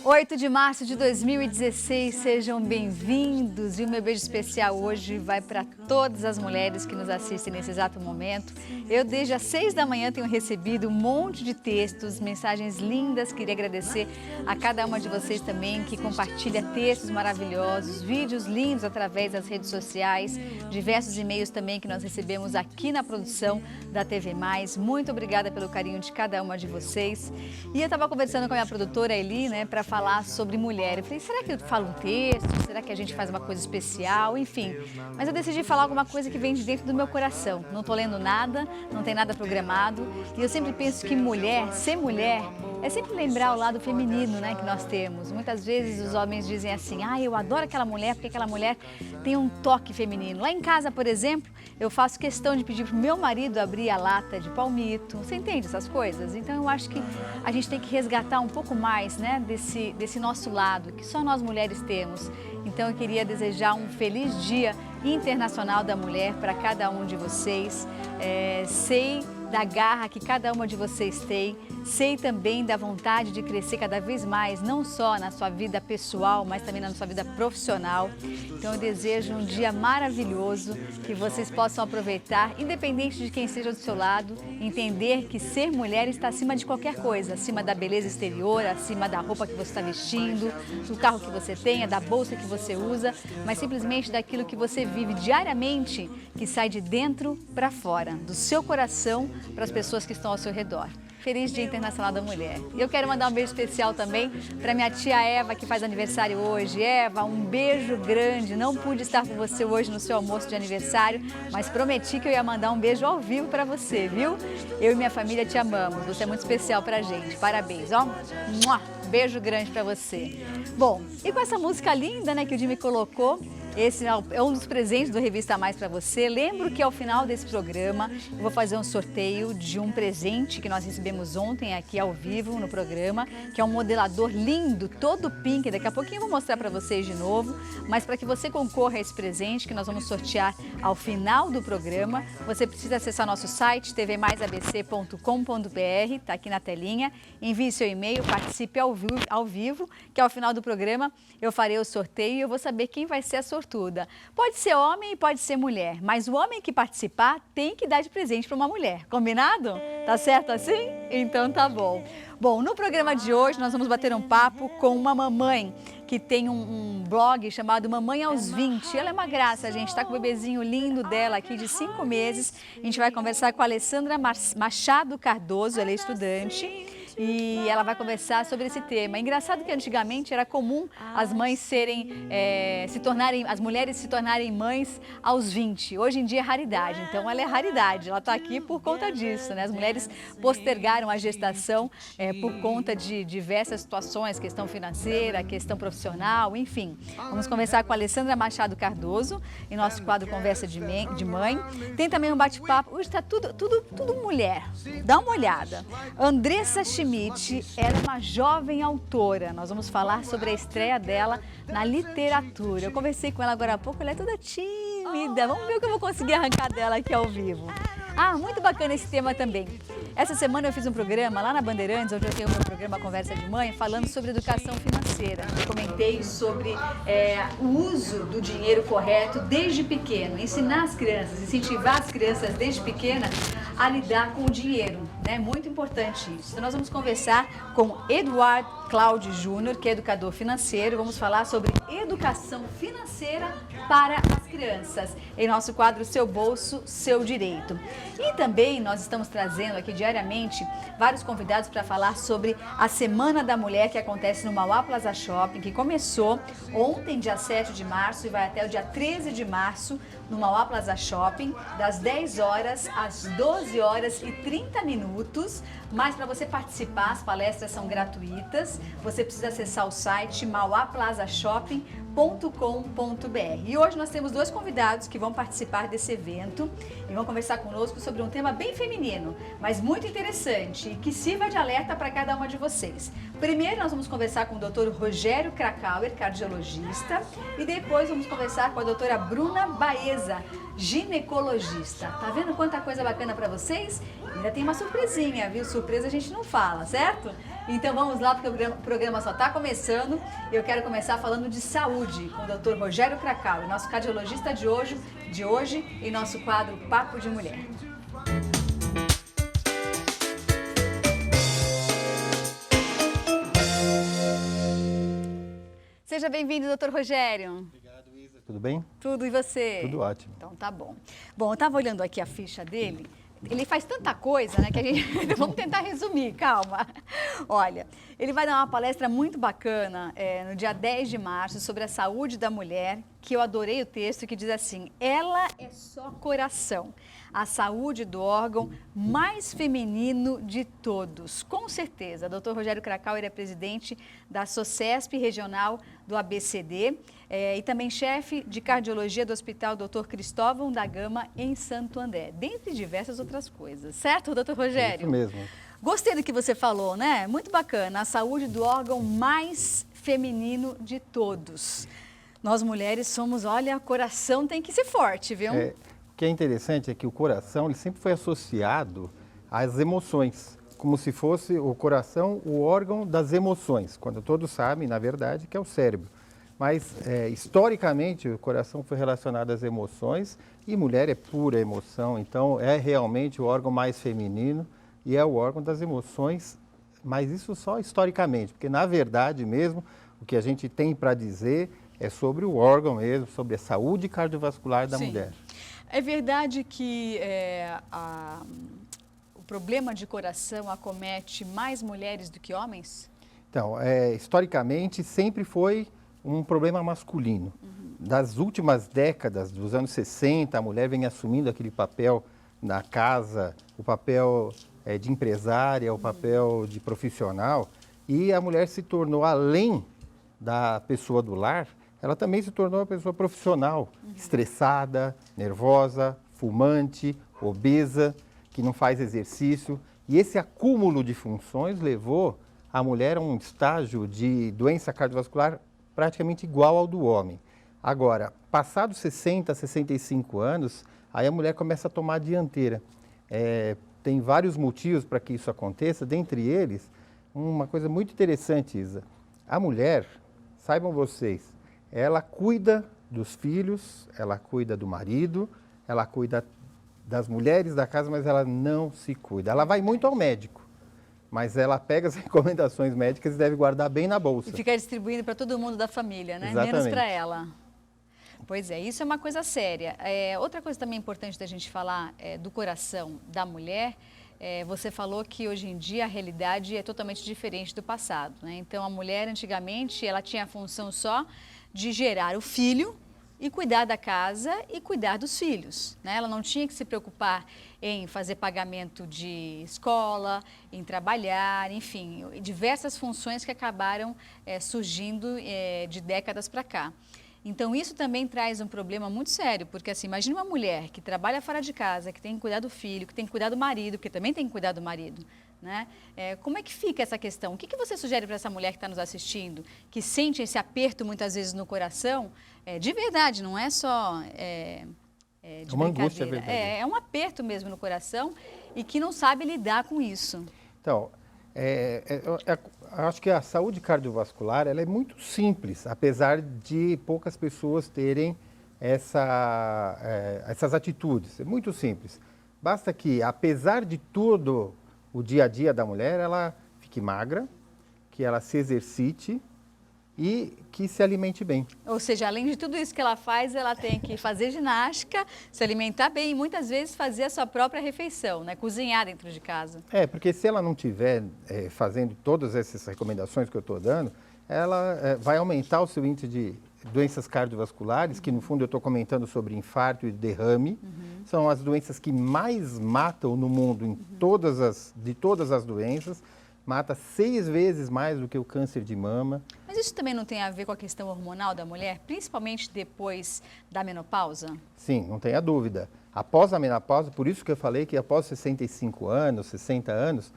8 de março de 2016, sejam bem-vindos. E o meu beijo especial hoje vai para todas as mulheres que nos assistem nesse exato momento. Eu, desde as 6 da manhã, tenho recebido um monte de textos, mensagens lindas. Queria agradecer a cada uma de vocês também que compartilha textos maravilhosos, vídeos lindos através das redes sociais, diversos e-mails também que nós recebemos aqui na produção da TV Mais. Muito obrigada pelo carinho de cada uma de vocês. E eu estava conversando com a minha produtora Eli, né, para falar sobre mulher. Eu falei, será que eu falo um texto? Será que a gente faz uma coisa especial? Enfim, mas eu decidi falar alguma coisa que vem de dentro do meu coração. Não estou lendo nada, não tem nada programado. E eu sempre penso que mulher, ser mulher, é sempre lembrar o lado feminino, né, que nós temos. Muitas vezes os homens dizem assim, eu adoro aquela mulher porque aquela mulher tem um toque feminino. Lá em casa, por exemplo, eu faço questão de pedir para o meu marido abrir a lata de palmito. Você entende essas coisas? Então eu acho que a gente tem que resgatar um pouco mais, né, desse nosso lado, que só nós mulheres temos. Então eu queria desejar um feliz Dia Internacional da Mulher para cada um de vocês. Sei da garra que cada uma de vocês tem, sei também da vontade de crescer cada vez mais, não só na sua vida pessoal, mas também na sua vida profissional. Então eu desejo um dia maravilhoso, que vocês possam aproveitar, independente de quem esteja do seu lado, entender que ser mulher está acima de qualquer coisa, acima da beleza exterior, acima da roupa que você está vestindo, do carro que você tenha, da bolsa que você usa, mas simplesmente daquilo que você vive diariamente, que sai de dentro para fora, do seu coração para as pessoas que estão ao seu redor. Feliz Dia Internacional da Mulher. E eu quero mandar um beijo especial também para minha tia Eva, que faz aniversário hoje. Eva, um beijo grande. Não pude estar com você hoje no seu almoço de aniversário, mas prometi que eu ia mandar um beijo ao vivo para você, viu? Eu e minha família te amamos. Você é muito especial para a gente. Parabéns, ó. Beijo grande para você. Bom, e com essa música linda, né, que o Jimmy colocou, esse é um dos presentes do Revista Mais para você. Lembro que ao final desse programa eu vou fazer um sorteio de um presente que nós recebemos ontem aqui ao vivo no programa, que é um modelador lindo, todo pink. Daqui a pouquinho eu vou mostrar para vocês de novo, mas para que você concorra a esse presente que nós vamos sortear ao final do programa, você precisa acessar nosso site tvmaisabc.com.br, está aqui na telinha, envie seu e-mail, participe ao vivo, que ao final do programa eu farei o sorteio e eu vou saber quem vai ser a sortuda. Pode ser homem e pode ser mulher, mas o homem que participar tem que dar de presente para uma mulher. Combinado? Tá certo assim? Então tá bom. Bom, no programa de hoje nós vamos bater um papo com uma mamãe que tem um blog chamado Mamãe aos 20. Ela é uma graça, a gente está com o bebezinho lindo dela aqui de 5 meses. A gente vai conversar com a Alessandra Machado Cardoso, ela é estudante. E ela vai conversar sobre esse tema. É engraçado que antigamente era comum as mães as mulheres se tornarem mães aos 20. Hoje em dia é raridade, então ela é raridade, ela está aqui por conta disso, né? As mulheres postergaram a gestação por conta de diversas situações, questão financeira, questão profissional, enfim. Vamos conversar com a Alessandra Machado Cardoso, em nosso quadro Conversa de Mãe. Tem também um bate-papo, hoje está tudo mulher, dá uma olhada. Andressa Schmidt, ela é uma jovem autora. Nós vamos falar sobre a estreia dela na literatura. Eu conversei com ela agora há pouco, ela é toda tímida. Vamos ver o que eu vou conseguir arrancar dela aqui ao vivo. Muito bacana esse tema também. Essa semana eu fiz um programa lá na Bandeirantes, onde eu tenho o meu programa Conversa de Mãe, falando sobre educação financeira. Eu comentei sobre o uso do dinheiro correto desde pequeno, ensinar as crianças, incentivar as crianças desde pequena a lidar com o dinheiro. É muito importante isso. Então nós vamos conversar com Eduardo Cláudio Júnior, que é educador financeiro. Vamos falar sobre educação financeira para as crianças, em nosso quadro Seu Bolso, Seu Direito. E também nós estamos trazendo aqui diariamente vários convidados para falar sobre a Semana da Mulher, que acontece no Mauá Plaza Shopping, que começou ontem, dia 7 de março, e vai até o dia 13 de março, no Mauá Plaza Shopping, das 10 horas às 12 horas e 30 minutos. Mas para você participar, as palestras são gratuitas. Você precisa acessar o site mauaplazashopping.com.br. E hoje nós temos dois convidados que vão participar desse evento e vão conversar conosco sobre um tema bem feminino, mas muito interessante e que sirva de alerta para cada uma de vocês. Primeiro nós vamos conversar com o Dr. Rogério Krakauer, cardiologista, e depois vamos conversar com a doutora Bruna Baeza, ginecologista. Tá vendo quanta coisa bacana para vocês? Ainda tem uma surpresinha, viu? Surpresa a gente não fala, certo? Então vamos lá, porque o programa só está começando. Eu quero começar falando de saúde com o Dr. Rogério Krakauer, nosso cardiologista de hoje em nosso quadro Papo de Mulher. Seja bem-vindo, Dr. Rogério. Obrigado, Isa. Tudo bem? Tudo, e você? Tudo ótimo. Então tá bom. Bom, eu estava olhando aqui a ficha dele. Ele faz tanta coisa, né, que a gente... Vamos tentar resumir, calma. Olha, ele vai dar uma palestra muito bacana no dia 10 de março sobre a saúde da mulher, que eu adorei o texto, que diz assim: ela é só coração, a saúde do órgão mais feminino de todos. Com certeza, Dr. Rogério Krakauer é presidente da SOCESP Regional do ABCD e também chefe de cardiologia do Hospital Dr. Cristóvão da Gama, em Santo André, dentre diversas outras coisas. Certo, Dr. Rogério? Isso mesmo. Gostei do que você falou, né? Muito bacana, a saúde do órgão mais feminino de todos. Nós mulheres somos, olha, o coração tem que ser forte, viu? O que é interessante é que o coração ele sempre foi associado às emoções, como se fosse o coração o órgão das emoções, quando todos sabem, na verdade, que é o cérebro. Mas, historicamente, o coração foi relacionado às emoções e mulher é pura emoção, então é realmente o órgão mais feminino e é o órgão das emoções, mas isso só historicamente, porque, na verdade mesmo, o que a gente tem para dizer é sobre o órgão mesmo, sobre a saúde cardiovascular da mulher. É verdade que o problema de coração acomete mais mulheres do que homens? Então, historicamente, sempre foi um problema masculino. Das últimas décadas, dos anos 60, a mulher vem assumindo aquele papel na casa, o papel de empresária, o papel de profissional, e a mulher se tornou, além da pessoa do lar, ela também se tornou uma pessoa profissional, estressada, nervosa, fumante, obesa, que não faz exercício. E esse acúmulo de funções levou a mulher a um estágio de doença cardiovascular praticamente igual ao do homem. Agora, passados 60, 65 anos, aí a mulher começa a tomar a dianteira. Tem vários motivos para que isso aconteça, dentre eles, uma coisa muito interessante, Isa. A mulher, saibam vocês, ela cuida dos filhos, ela cuida do marido, ela cuida das mulheres da casa, mas ela não se cuida. Ela vai muito ao médico, mas ela pega as recomendações médicas e deve guardar bem na bolsa. E fica distribuindo para todo mundo da família, né? Exatamente. Menos para ela. Pois é, isso é uma coisa séria. Outra coisa também importante da gente falar do coração da mulher, você falou que hoje em dia a realidade é totalmente diferente do passado, né? Então a mulher antigamente ela tinha a função só de gerar o filho e cuidar da casa e cuidar dos filhos, né? Ela não tinha que se preocupar em fazer pagamento de escola, em trabalhar, enfim, diversas funções que acabaram surgindo de décadas para cá. Então isso também traz um problema muito sério, porque assim, imagina uma mulher que trabalha fora de casa, que tem que cuidar do filho, que tem que cuidar do marido, porque também tem que cuidar do marido, né? Como é que fica essa questão? O que você sugere para essa mulher que está nos assistindo, que sente esse aperto muitas vezes no coração, de verdade, não é só de uma brincadeira. angústia verdadeira. É um aperto mesmo no coração e que não sabe lidar com isso. Então, acho que a saúde cardiovascular ela é muito simples, apesar de poucas pessoas terem essas atitudes. É muito simples. Basta que, apesar de tudo o dia a dia da mulher, ela fique magra, que ela se exercite e que se alimente bem. Ou seja, além de tudo isso que ela faz, ela tem que fazer ginástica, se alimentar bem e muitas vezes fazer a sua própria refeição, né? Cozinhar dentro de casa. Porque se ela não estiver fazendo todas essas recomendações que eu estou dando, ela vai aumentar o seu índice de doenças cardiovasculares, que no fundo eu estou comentando sobre infarto e derrame. São as doenças que mais matam no mundo de todas as doenças. mata 6 vezes mais do que o câncer de mama. Mas isso também não tem a ver com a questão hormonal da mulher, principalmente depois da menopausa? Sim, não tenha dúvida. Após a menopausa, por isso que eu falei que após 65 anos, 60 anos,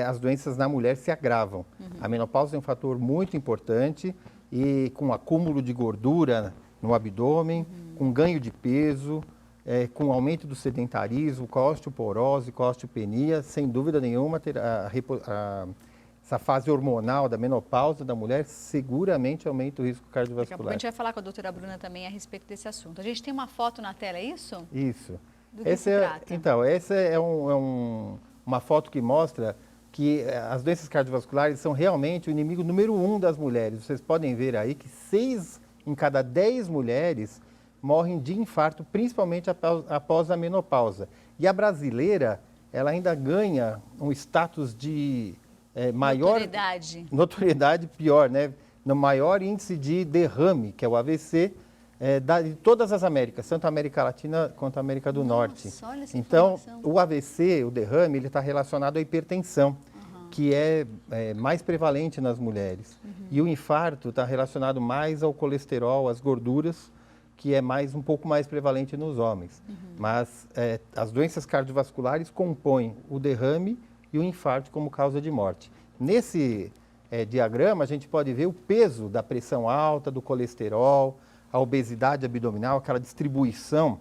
as doenças na mulher se agravam. A menopausa é um fator muito importante e com acúmulo de gordura no abdômen, com ganho de peso, com aumento do sedentarismo, com a osteoporose, com a osteopenia, sem dúvida nenhuma, essa fase hormonal da menopausa da mulher seguramente aumenta o risco Daqui a pouco a cardiovascular. gente vai falar com a doutora Bruna também a respeito desse assunto. A gente tem uma foto na tela, é isso? Isso. Do que se trata? Então, essa é uma foto que mostra que as doenças cardiovasculares são realmente o inimigo número 1 das mulheres. Vocês podem ver aí que 6 em cada 10 mulheres morrem de infarto, principalmente após a menopausa. E a brasileira, ela ainda ganha um status de maior... Notoriedade pior, né? No maior índice de derrame, que é o AVC, de todas as Américas, tanto a América Latina quanto a América do Norte. Olha essa Então, informação. o AVC, o derrame, ele está relacionado à hipertensão, que é mais prevalente nas mulheres. E o infarto está relacionado mais ao colesterol, às gorduras, que é um pouco mais prevalente nos homens. Mas as doenças cardiovasculares compõem o derrame e o infarto como causa de morte. Nesse diagrama, a gente pode ver o peso da pressão alta, do colesterol, a obesidade abdominal, aquela distribuição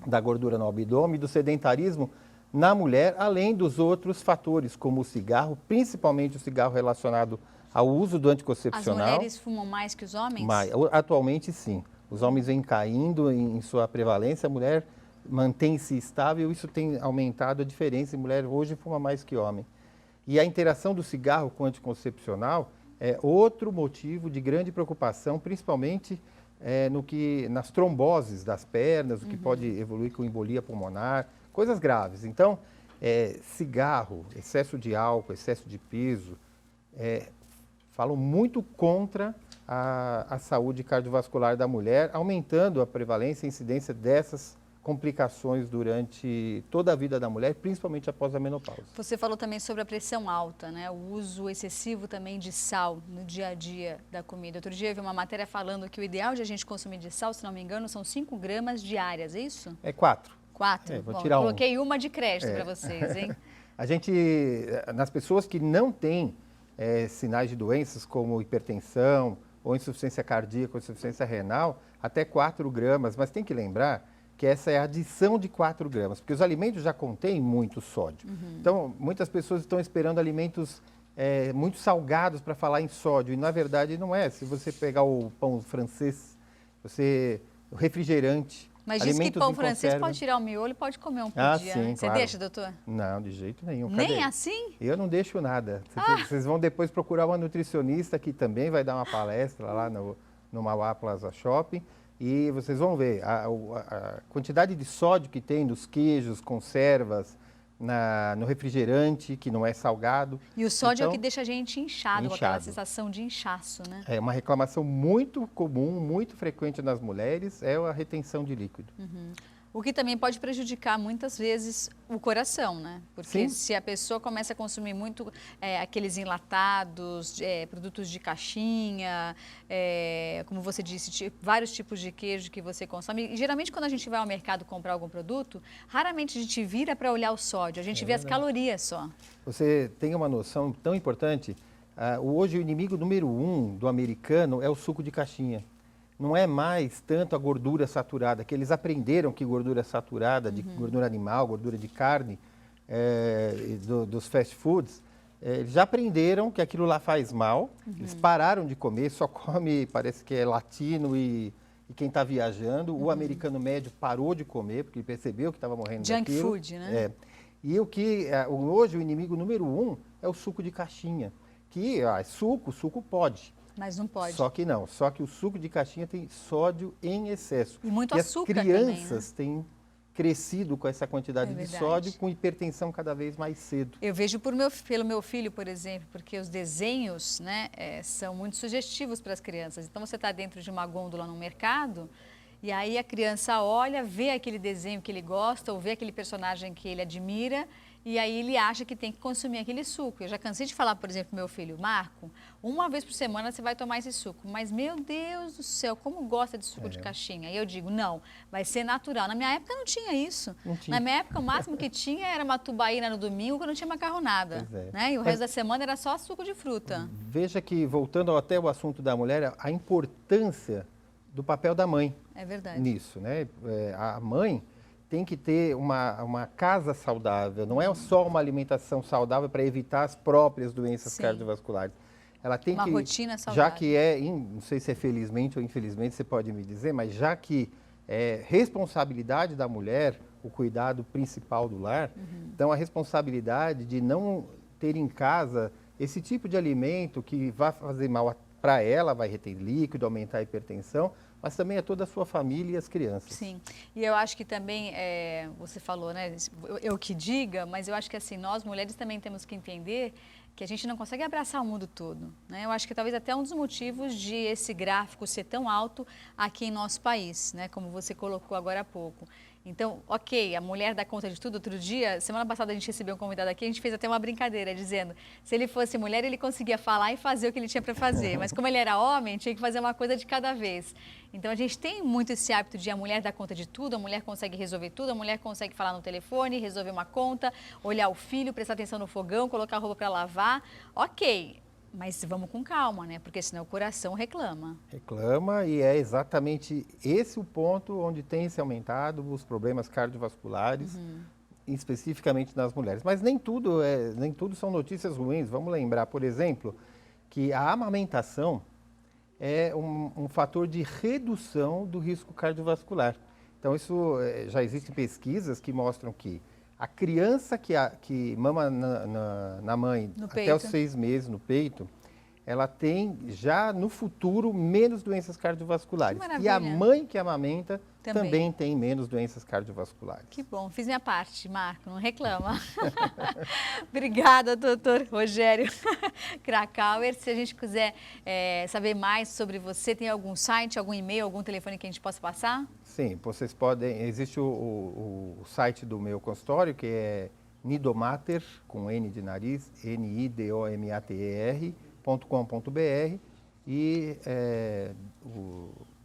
da gordura no abdômen, do sedentarismo na mulher, além dos outros fatores, como o cigarro, principalmente o cigarro relacionado ao uso do anticoncepcional. As mulheres fumam mais que os homens? Atualmente, sim. Os homens vêm caindo em sua prevalência, a mulher mantém-se estável, isso tem aumentado a diferença, a mulher hoje fuma mais que homem. E a interação do cigarro com o anticoncepcional é outro motivo de grande preocupação, principalmente nas tromboses das pernas, o que pode evoluir com embolia pulmonar, coisas graves. Então, cigarro, excesso de álcool, excesso de peso, falam muito contra a saúde cardiovascular da mulher, aumentando a prevalência e incidência dessas complicações durante toda a vida da mulher, principalmente após a menopausa. Você falou também sobre a pressão alta, né? O uso excessivo também de sal no dia a dia da comida. Outro dia eu vi uma matéria falando que o ideal de a gente consumir de sal, se não me engano, são 5 gramas diárias, é isso? 4. 4? Vou Bom, tirar coloquei uma de crédito para vocês, hein? Nas pessoas que não têm sinais de doenças como hipertensão ou insuficiência cardíaca ou insuficiência renal, até 4 gramas, mas tem que lembrar que essa é a adição de 4 gramas, porque os alimentos já contêm muito sódio. Então, muitas pessoas estão esperando alimentos muito salgados para falar em sódio, e na verdade não é. Se você pegar o pão francês, o refrigerante, mas diz que pão francês pode tirar o miolo e pode comer um por dia, sim, né? Você claro. deixa, doutor? Não, de jeito nenhum. Nem assim? Eu não deixo nada. Vocês vão depois procurar uma nutricionista que também vai dar uma palestra lá no Mauá Plaza Shopping, e vocês vão ver a quantidade de sódio que tem nos queijos, conservas, no refrigerante, que não é salgado. E o sódio é o que deixa a gente inchado, com aquela sensação de inchaço, né? É uma reclamação muito comum, muito frequente nas mulheres, é a retenção de líquido. O que também pode prejudicar muitas vezes o coração, né? Porque Sim. se a pessoa começa a consumir muito aqueles enlatados, produtos de caixinha, como você disse, vários tipos de queijo que você consome. E geralmente quando a gente vai ao mercado comprar algum produto, raramente a gente vira para olhar o sódio, a gente vê as calorias só. Você tem uma noção tão importante, hoje o inimigo número 1 do americano é o suco de caixinha. Não é mais tanto a gordura saturada, que eles aprenderam que gordura saturada, de gordura animal, gordura de carne, dos fast foods, eles já aprenderam que aquilo lá faz mal, eles pararam de comer, só come, parece que é latino e quem está viajando. O americano médio parou de comer, porque ele percebeu que estava morrendo Junk daquilo. food, né? E hoje o inimigo número 1 é o suco de caixinha, que suco pode. Mas não pode. Só que não, só que o suco de caixinha tem sódio em excesso. E muito açúcar as crianças também, né? têm crescido com essa quantidade de sódio, com hipertensão cada vez mais cedo. Eu vejo pelo meu filho, por exemplo, porque os desenhos, né, são muito sugestivos para as crianças. Então você está dentro de uma gôndola no mercado e aí a criança olha, vê aquele desenho que ele gosta ou vê aquele personagem que ele admira E aí ele acha que tem que consumir aquele suco. Eu já cansei de falar, por exemplo, pro meu filho, Marco, uma vez por semana você vai tomar esse suco. Mas, meu Deus do céu, como gosta de suco de caixinha? E eu digo, não, vai ser natural. Na minha época não tinha isso. Não tinha. Na minha época, o máximo que tinha era uma tubaína no domingo, quando não tinha macarronada. Pois é. Né? E o resto da semana era só suco de fruta. Veja que, voltando até o assunto da mulher, a importância do papel da mãe É verdade. nisso, né? A mãe tem que ter uma casa saudável, não é só uma alimentação saudável para evitar as próprias doenças Sim. cardiovasculares. Ela tem Uma que, rotina já saudável. que não sei se é felizmente ou infelizmente, você pode me dizer, mas já que é responsabilidade da mulher o cuidado principal do lar, então a responsabilidade de não ter em casa esse tipo de alimento que vai fazer mal para ela, vai reter líquido, aumentar a hipertensão, mas também a toda a sua família e as crianças. Sim, e eu acho que também, você falou, né, eu que diga, mas eu acho que assim, nós mulheres também temos que entender que a gente não consegue abraçar o mundo todo, né? Eu acho que talvez até um dos motivos de esse gráfico ser tão alto aqui em nosso país, né, como você colocou agora há pouco. Então, ok, a mulher dá conta de tudo. Outro dia, semana passada a gente recebeu um convidado aqui, a gente fez até uma brincadeira, dizendo, se ele fosse mulher, ele conseguia falar e fazer o que ele tinha para fazer, mas como ele era homem, tinha que fazer uma coisa de cada vez. Então, a gente tem muito esse hábito de a mulher dar conta de tudo, a mulher consegue resolver tudo, a mulher consegue falar no telefone, resolver uma conta, olhar o filho, prestar atenção no fogão, colocar a roupa para lavar. Ok, mas vamos com calma, né? Porque senão o coração reclama. Reclama e é exatamente esse o ponto onde tem se aumentado os problemas cardiovasculares, especificamente nas mulheres. Mas nem tudo são notícias ruins. Vamos lembrar, por exemplo, que a amamentação é um fator de redução do risco cardiovascular. Então, isso já existem pesquisas que mostram que a criança que mama na mãe até os 6 meses no peito, ela tem já no futuro menos doenças cardiovasculares. E a mãe que amamenta também tem menos doenças cardiovasculares. Que bom, fiz minha parte, Marco, não reclama. Obrigada, doutor Rogério Krakauer. Se a gente quiser saber mais sobre você, tem algum site, algum e-mail, algum telefone que a gente possa passar? Sim, vocês podem. Existe o site do meu consultório, que é nidomater, com N de nariz, nidomater.com.br, e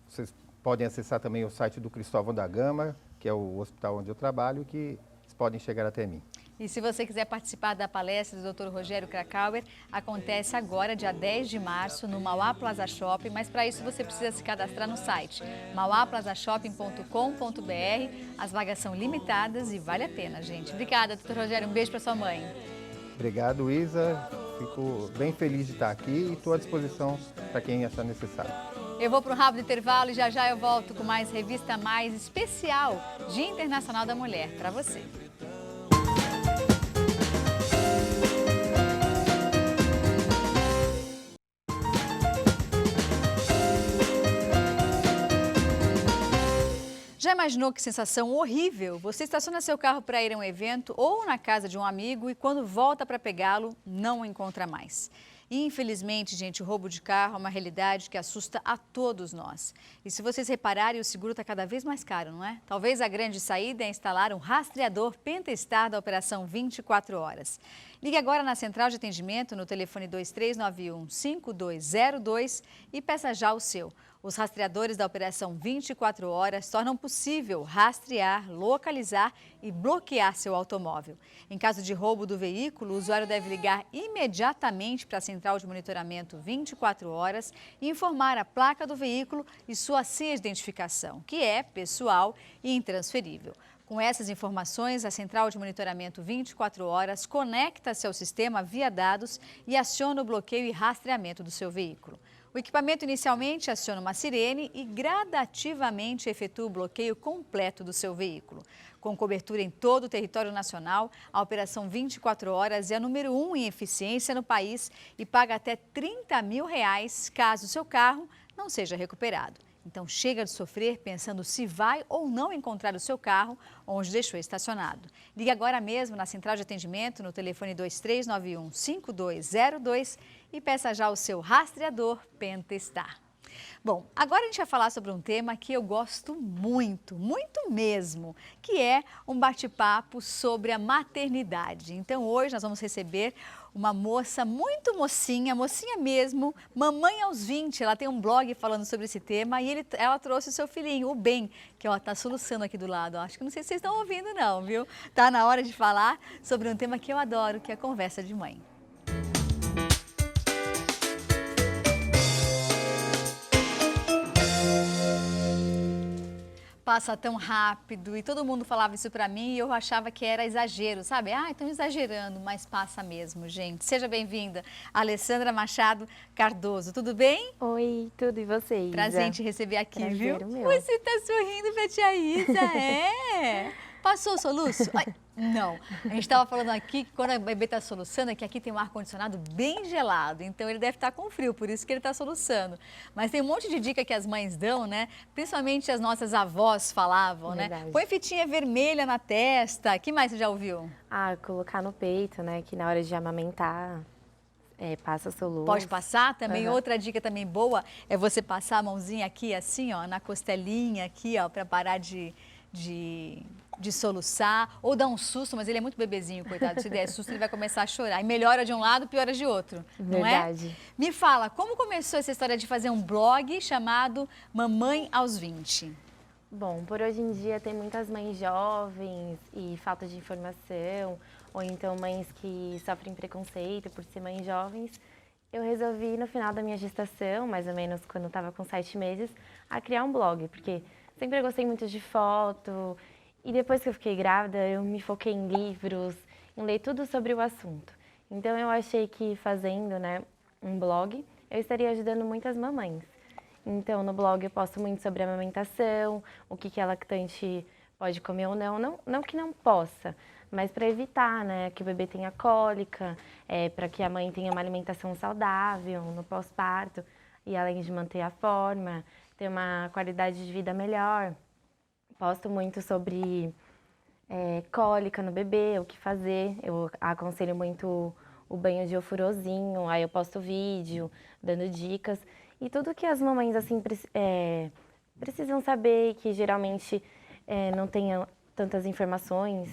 vocês podem acessar também o site do Cristóvão da Gama, que é o hospital onde eu trabalho, que vocês podem chegar até mim. E se você quiser participar da palestra do Dr. Rogério Krakauer, acontece agora, dia 10 de março, no Mauá Plaza Shopping, mas para isso você precisa se cadastrar no site mauaplazashopping.com.br. As vagas são limitadas e vale a pena, gente. Obrigada, Dr. Rogério. Um beijo para sua mãe. Obrigado, Isa. Fico bem feliz de estar aqui e estou à disposição para quem achar necessário. Eu vou para um rápido intervalo e já já eu volto com mais Revista Mais especial Dia Internacional da Mulher para você. Já imaginou que sensação horrível? Você estaciona seu carro para ir a um evento ou na casa de um amigo e quando volta para pegá-lo, não o encontra mais. E, infelizmente, gente, o roubo de carro é uma realidade que assusta a todos nós. E se vocês repararem, o seguro está cada vez mais caro, não é? Talvez a grande saída é instalar um rastreador Pentastar da Operação 24 Horas. Ligue agora na central de atendimento no telefone 2391-5202 e peça já o seu. Os rastreadores da Operação 24 Horas tornam possível rastrear, localizar e bloquear seu automóvel. Em caso de roubo do veículo, o usuário deve ligar imediatamente para a central de monitoramento 24 horas e informar a placa do veículo e sua senha de identificação, que é pessoal e intransferível. Com essas informações, a central de monitoramento 24 horas conecta-se ao sistema via dados e aciona o bloqueio e rastreamento do seu veículo. O equipamento inicialmente aciona uma sirene e gradativamente efetua o bloqueio completo do seu veículo. Com cobertura em todo o território nacional, a Operação 24 Horas é a número 1 em eficiência no país e paga até R$30 mil caso o seu carro não seja recuperado. Então chega de sofrer pensando se vai ou não encontrar o seu carro onde deixou estacionado. Ligue agora mesmo na central de atendimento no telefone 2391-5202 e peça já o seu rastreador Pentastar. Bom, agora a gente vai falar sobre um tema que eu gosto muito, muito mesmo, que é um bate-papo sobre a maternidade. Então hoje nós vamos receber uma moça muito mocinha, mocinha mesmo, mamãe aos 20, ela tem um blog falando sobre esse tema e ela trouxe o seu filhinho, o Ben, que está soluçando aqui do lado. Acho que não sei se vocês estão ouvindo não, viu? Tá na hora de falar sobre um tema que eu adoro, que é a conversa de mãe. Passa tão rápido e todo mundo falava isso pra mim e eu achava que era exagero, sabe? Ah, estão exagerando, mas passa mesmo, gente. Seja bem-vinda, Alessandra Machado Cardoso. Tudo bem? Oi, tudo e vocês? Prazer em te receber aqui, Prazer, viu? meu. Você tá sorrindo pra tia Isa, é? Passou o soluço? Ai, não, a gente estava falando aqui que quando a bebê está soluçando, é que aqui tem um ar-condicionado bem gelado, então ele deve estar com frio, por isso que ele está soluçando. Mas tem um monte de dica que as mães dão, né? Principalmente as nossas avós falavam, Verdade. né? Põe fitinha vermelha na testa, que mais você já ouviu? Ah, colocar no peito, né? Que na hora de amamentar, passa soluço. Pode passar também. Uhum. Outra dica também boa é você passar a mãozinha aqui assim, ó, na costelinha aqui, ó, para parar de soluçar ou dar um susto, mas ele é muito bebezinho, coitado. Se der susto, ele vai começar a chorar. E melhora de um lado, piora de outro, não é? Verdade. Me fala, como começou essa história de fazer um blog chamado Mamãe aos 20? Bom, por hoje em dia tem muitas mães jovens e falta de informação, ou então mães que sofrem preconceito por ser mães jovens. Eu resolvi, no final da minha gestação, mais ou menos quando eu estava com 7 meses, a criar um blog, porque sempre gostei muito de foto. E depois que eu fiquei grávida, eu me foquei em livros, em ler tudo sobre o assunto. Então eu achei que fazendo, né, um blog, eu estaria ajudando muitas mamães. Então no blog eu posto muito sobre a amamentação, o que a lactante pode comer ou não, não que não possa, mas para evitar, né, que o bebê tenha cólica, para que a mãe tenha uma alimentação saudável no pós-parto e além de manter a forma, ter uma qualidade de vida melhor. Posto muito sobre cólica no bebê, o que fazer. Eu aconselho muito o banho de ofurôzinho, aí eu posto vídeo dando dicas. E tudo que as mamães assim, precisam saber, que geralmente não tenham tantas informações.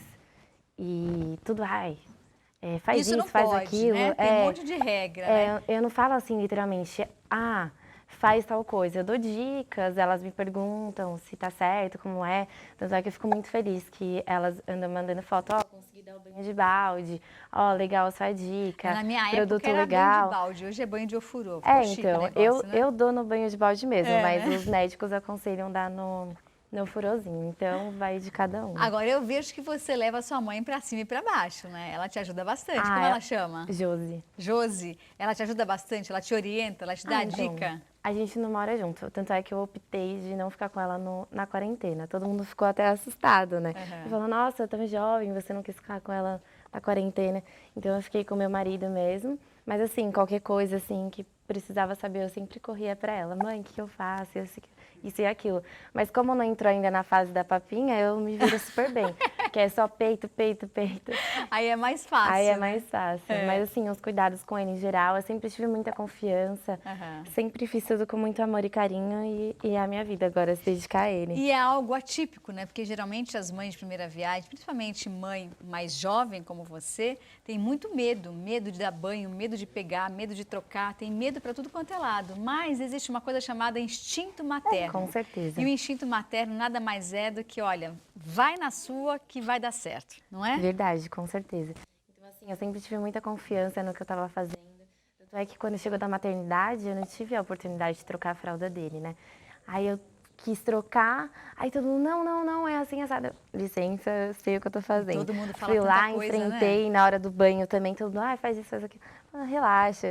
E tudo, faz isso, não faz pode, aquilo. Né? Tem um monte de regra, né? Eu não falo assim literalmente, faz tal coisa. Eu dou dicas, elas me perguntam se tá certo, como é. Tanto é que eu fico muito feliz que elas andam mandando foto. Consegui dar o banho de balde. Legal sua dica. Na minha produto época era legal. banho de balde, hoje é banho de ofurô. Ficou chique Então, o negócio, né? eu dou no banho de balde mesmo, mas né? os médicos aconselham dar no ofurôzinho. Então, vai de cada um. Agora, eu vejo que você leva a sua mãe pra cima e pra baixo, né? Ela te ajuda bastante. Como ela chama? Josi. Josi. Ela te ajuda bastante? Ela te orienta? Ela te dá dica? A gente não mora junto, tanto é que eu optei de não ficar com ela na quarentena. Todo mundo ficou até assustado, né? Uhum. Falou, nossa, tão jovem, você não quis ficar com ela na quarentena. Então eu fiquei com meu marido mesmo. Mas assim, qualquer coisa assim que precisava saber, eu sempre corria pra ela. Mãe, o que eu faço? Isso e aquilo. Mas como não entrou ainda na fase da papinha, eu me viro super bem. Que é só peito, peito, peito. Aí é mais fácil. Aí é né? mais fácil. Mas assim, os cuidados com ele em geral, eu sempre tive muita confiança. Sempre fiz tudo com muito amor e carinho e é a minha vida agora se dedicar a ele. E é algo atípico, né? Porque geralmente as mães de primeira viagem, principalmente mãe mais jovem como você, tem muito medo. Medo de dar banho, medo de pegar, medo de trocar, tem medo para tudo quanto é lado. Mas existe uma coisa chamada instinto materno. Com certeza. E o instinto materno nada mais é do que, olha, vai na sua que vai dar certo, não é? Verdade, com certeza. Então, assim, eu sempre tive muita confiança no que eu estava fazendo. Tanto é que quando chegou da maternidade, eu não tive a oportunidade de trocar a fralda dele, né? Aí eu quis trocar, aí todo mundo, não, é assim, assado. Licença, sei o que eu tô fazendo. Todo mundo fala Fui lá, tanta coisa, enfrentei, né? na hora do banho também, todo mundo, faz isso, faz aquilo. Relaxa,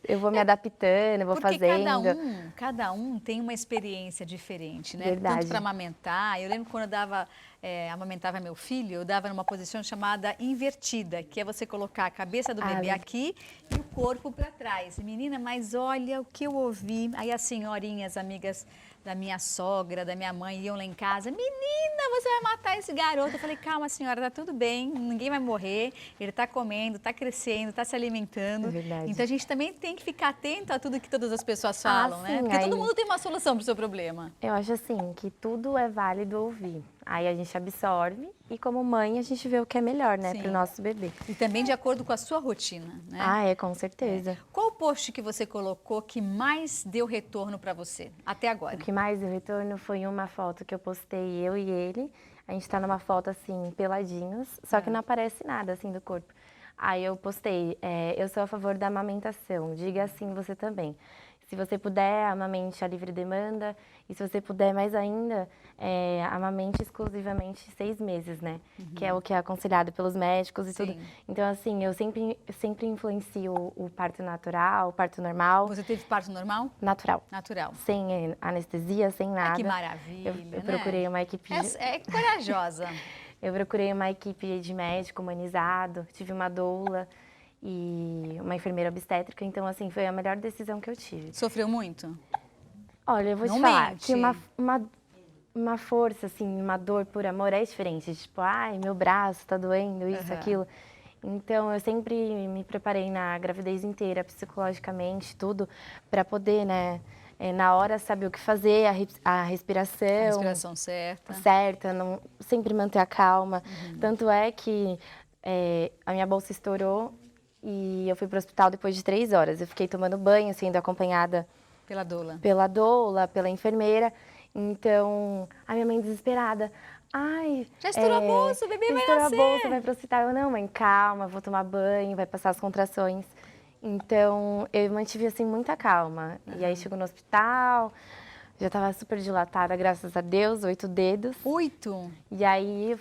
eu vou me adaptando, eu vou Porque fazendo. cada um tem uma experiência diferente, né? Verdade. Tanto para amamentar. Eu lembro quando eu amamentava meu filho, eu dava numa posição chamada invertida, que é você colocar a cabeça do bebê aqui e o corpo para trás. Menina, mas olha o que eu ouvi. Aí as senhorinhas, amigas da minha sogra, da minha mãe, iam lá em casa, menina, você vai matar esse garoto. Eu falei, calma senhora, tá tudo bem, ninguém vai morrer, ele tá comendo, tá crescendo, tá se alimentando. É verdade. Então a gente também tem que ficar atento a tudo que todas as pessoas falam, né? sim, Porque todo aí- mundo tem uma solução pro seu problema. Eu acho assim, que tudo é válido ouvir. Aí a gente absorve e como mãe a gente vê o que é melhor, né, Sim. pro nosso bebê. E também de acordo com a sua rotina, né? Ah, é, com certeza. Qual o post que você colocou que mais deu retorno para você até agora? O que mais deu retorno foi uma foto que eu postei, eu e ele. A gente tá numa foto assim, peladinhos, só que não aparece nada assim do corpo. Aí eu postei, eu sou a favor da amamentação, diga assim você também. Se você puder, amamente a livre demanda. E se você puder mais ainda, amamente exclusivamente 6 meses, né? Que é o que é aconselhado pelos médicos e tudo. Sim. Então, assim, eu sempre influencio o parto natural, o parto normal. Você teve parto normal? Natural. Natural. Sem anestesia, sem nada. Ah, que maravilha, Eu né? procurei uma equipe... É corajosa. Eu procurei uma equipe de médico humanizado, tive uma doula e uma enfermeira obstétrica. Então, assim, foi a melhor decisão que eu tive. Sofreu muito? Olha, eu vou Não te falar mente. que uma força, assim, uma dor por amor é diferente. Tipo, ai, meu braço tá doendo, isso, Aham. aquilo. Então, eu sempre me preparei na gravidez inteira, psicologicamente, tudo, para poder, né, na hora saber o que fazer, a respiração. A respiração certa. Certa, não, sempre manter a calma. Tanto é que a minha bolsa estourou e eu fui para o hospital depois de 3 horas. Eu fiquei tomando banho, sendo acompanhada Pela doula. pela doula, pela enfermeira. Então, a minha mãe desesperada. Ai, Já estourou a bolsa, o bebê já vai estourou nascer. a bolsa, vai pro hospital. Eu, não, mãe, calma, vou tomar banho, vai passar as contrações. Então, eu mantive, assim, muita calma. E aí, chegou no hospital, já estava super dilatada, graças a Deus, 8 dedos. 8? E aí,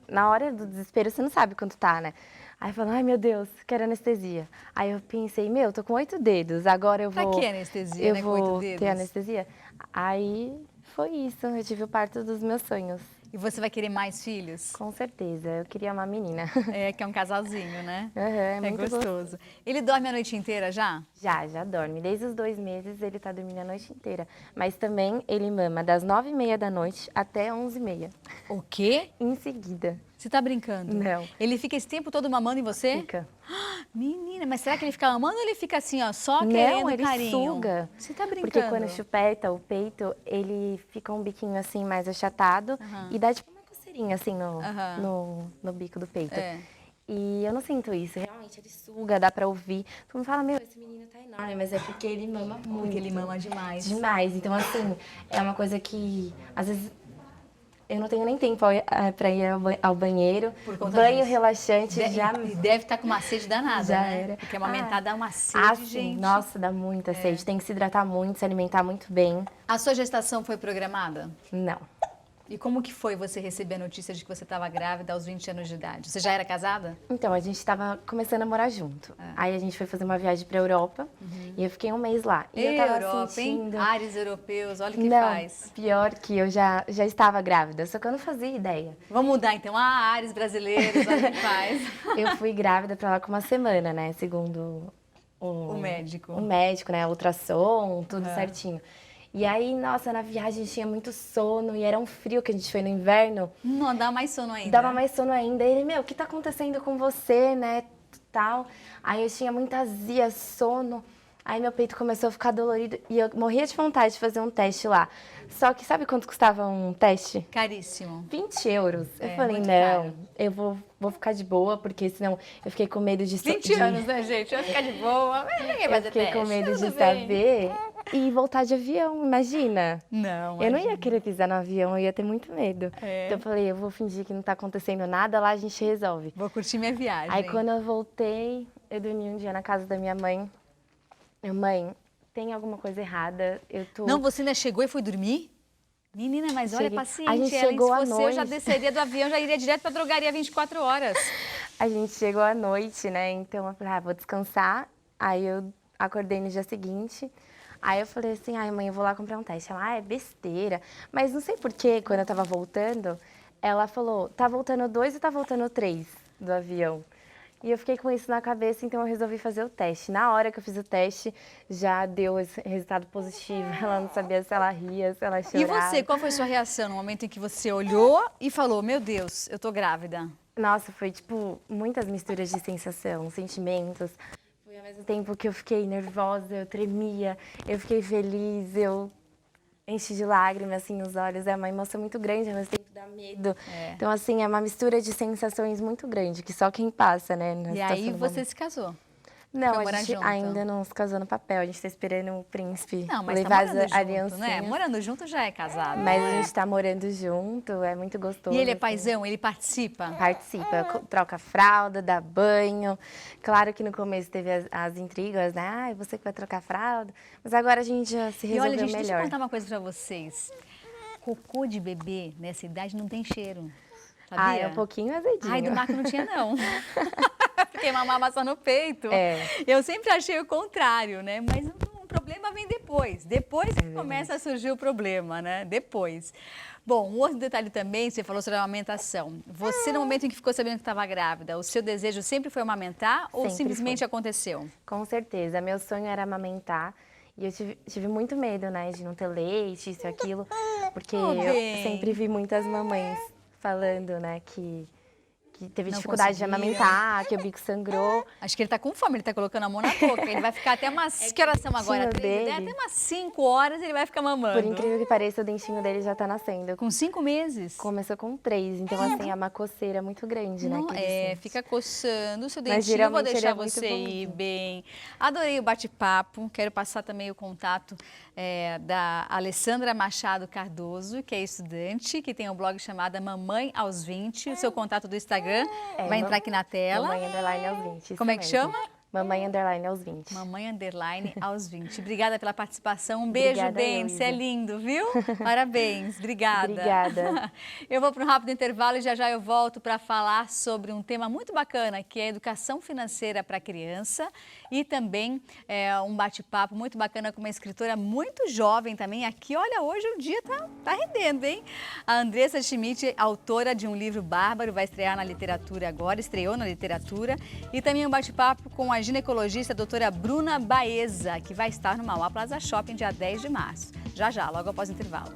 na hora do desespero, você não sabe quanto tá, né? Aí eu falo, ai meu Deus, quero anestesia. Aí eu pensei, meu, tô com 8 dedos, agora eu Pra vou... que anestesia, eu né, com 8 vou dedos? ter anestesia? Aí foi isso, eu tive o parto dos meus sonhos. E você vai querer mais filhos? Com certeza, eu queria uma menina. É, que é um casalzinho, né? Uhum, é É muito gostoso. Ele dorme a noite inteira já? Já dorme. Desde os 2 meses ele tá dormindo a noite inteira. Mas também ele mama das 9h30 da noite até 11h30. O quê? Em seguida. Você tá brincando? Não. Ele fica esse tempo todo mamando em você? Fica. Menina, mas será que ele fica mamando ou ele fica assim, ó, só querendo Não, ele carinho? suga. Você tá brincando? Porque quando chupeta o peito, ele fica um biquinho assim mais achatado e dá tipo uma coceirinha assim no bico do peito. É. E eu não sinto isso, realmente ele suga, dá pra ouvir. Tu me fala, meu, esse menino tá enorme, mas é porque ele mama muito. Porque ele mama demais. Demais. Então, assim, é uma coisa que às vezes eu não tenho nem tempo pra ir ao banheiro. Por conta Banho disso. relaxante já. E deve estar com uma sede danada, Já né? era. Porque amamentar dá uma sede, Ah, sim. gente. Nossa, dá muita sede. Tem que se hidratar muito, se alimentar muito bem. A sua gestação foi programada? Não. E como que foi você receber a notícia de que você estava grávida aos 20 anos de idade? Você já era casada? Então, a gente estava começando a morar junto. Aí a gente foi fazer uma viagem pra Europa e eu fiquei um mês lá. E eu tava Europa, sentindo... hein? Ares europeus, olha o que Não, faz. pior que eu já estava grávida, só que eu não fazia ideia. Vamos mudar então. Ah, Ares brasileiros, olha o que faz. Eu fui grávida pra lá com uma semana, né? Segundo O médico. o médico, né? Ultrassom, tudo certinho. E aí, nossa, na viagem tinha muito sono e era um frio que a gente foi no inverno. Não, dá mais sono ainda. Dava mais sono ainda. E ele, meu, o que tá acontecendo com você, né? Tal. Aí eu tinha muita azia, sono. Aí meu peito começou a ficar dolorido e eu morria de vontade de fazer um teste lá. Só que sabe quanto custava um teste? Caríssimo. 20 euros. Eu É, falei, muito não, caro. eu vou ficar de boa, porque senão eu fiquei com medo de... 20 anos, né, gente? Vai ficar de boa. Mas ninguém vai Eu fazer fiquei com teste, medo de tudo bem. saber e voltar de avião, imagina. Não, Eu não ia imagina. querer pisar no avião, eu ia ter muito medo. É. Então eu falei, eu vou fingir que não tá acontecendo nada, lá a gente resolve. Vou curtir minha viagem. Aí quando eu voltei, eu dormi um dia na casa da minha mãe. Mãe, tem alguma coisa errada, eu tô... Não, você ainda chegou e foi dormir? Menina, mas olha, Cheguei. paciente. A gente Ela, chegou se à fosse, eu já noite. desceria do avião, já iria direto pra drogaria 24 horas. A gente chegou à noite, né? Então eu falei, vou descansar. Aí eu acordei no dia seguinte. Aí eu falei assim, ai mãe, eu vou lá comprar um teste. Ela, é besteira. Mas não sei porquê, quando eu tava voltando, ela falou, tá voltando 2 ou tá voltando 3 do avião? E eu fiquei com isso na cabeça, então eu resolvi fazer o teste. Na hora que eu fiz o teste, já deu esse resultado positivo. Ela não sabia se ela ria, se ela chorava. E você, qual foi a sua reação no momento em que você olhou e falou, meu Deus, eu tô grávida? Nossa, foi tipo muitas misturas de sensação, sentimentos. Foi ao mesmo tempo que eu fiquei nervosa, eu tremia, eu fiquei feliz, eu enchi de lágrimas, assim, os olhos. É uma emoção muito grande, ao mesmo tempo dá medo. Então, assim, é uma mistura de sensações muito grande, que só quem passa, né? E aí você se casou? Não, Foi a morar gente junto? ainda não se casou no papel. A gente tá esperando o príncipe Não, mas tá levar morando as junto, aliancinhas. né? Morando junto já é casado. Mas a gente tá morando junto, é muito gostoso. E ele é assim. paizão, ele participa? Participa, troca fralda, dá banho. Claro que no começo teve as intrigas, né? Ah, você que vai trocar fralda. Mas agora a gente já se E resolveu olha, gente, deixa eu melhor. contar uma coisa pra vocês. Cocô de bebê nessa idade não tem cheiro. Sabia? Ah, é um pouquinho azedinho. Ai, do Marco não tinha, não. Porque mamava só no peito. É. Eu sempre achei o contrário, né? Mas o problema vem depois. Depois que começa a surgir o problema, né? Depois. Bom, um outro detalhe também, você falou sobre a amamentação. Você, no momento em que ficou sabendo que estava grávida, o seu desejo sempre foi amamentar ou Sempre simplesmente foi. aconteceu? Com certeza. Meu sonho era amamentar. E eu tive muito medo, né? De não ter leite, isso e aquilo. Porque Oh, eu bem. sempre vi muitas mamães falando, né? Que teve Não dificuldade de conseguiram. amamentar, que o bico sangrou. Acho que ele tá com fome, ele tá colocando a mão na boca. Ele vai ficar até umas... Que horas são agora? dentinho 3, dele- até umas 5 horas ele vai ficar mamando. Por incrível que pareça, o dentinho dele já tá nascendo. Com 5 meses? Começou com 3, então assim, é uma coceira muito grande, né? Não, que ele sente. fica coçando o seu dentinho. Mas Eu vou geralmente ele deixar é muito você ir bonzinho. bem. Adorei o bate-papo. Quero passar também o contato da Alessandra Machado Cardoso, que é estudante, que tem um blog chamado Mamãe aos 20. O seu contato do Instagram vai entrar aqui na tela. Mamãe Underline aos 20. isso Como é que mesmo. chama? Mamãe Underline aos 20. Mamãe Underline aos 20. Obrigada pela participação. Um beijo, Obrigada, Ben. Você é Elisa. lindo, viu? Parabéns. Obrigada. Obrigada. Eu vou para um rápido intervalo e já eu volto para falar sobre um tema muito bacana, que é a educação financeira para a criança e também um bate-papo muito bacana com uma escritora muito jovem também. Aqui, olha, hoje o dia tá rendendo, hein? A Andressa Schmidt, autora de um livro bárbaro, vai estrear na literatura agora, estreou na literatura. E também um bate-papo com a ginecologista a doutora Bruna Baeza, que vai estar no Mauá Plaza Shopping dia 10 de março. Já, logo após o intervalo.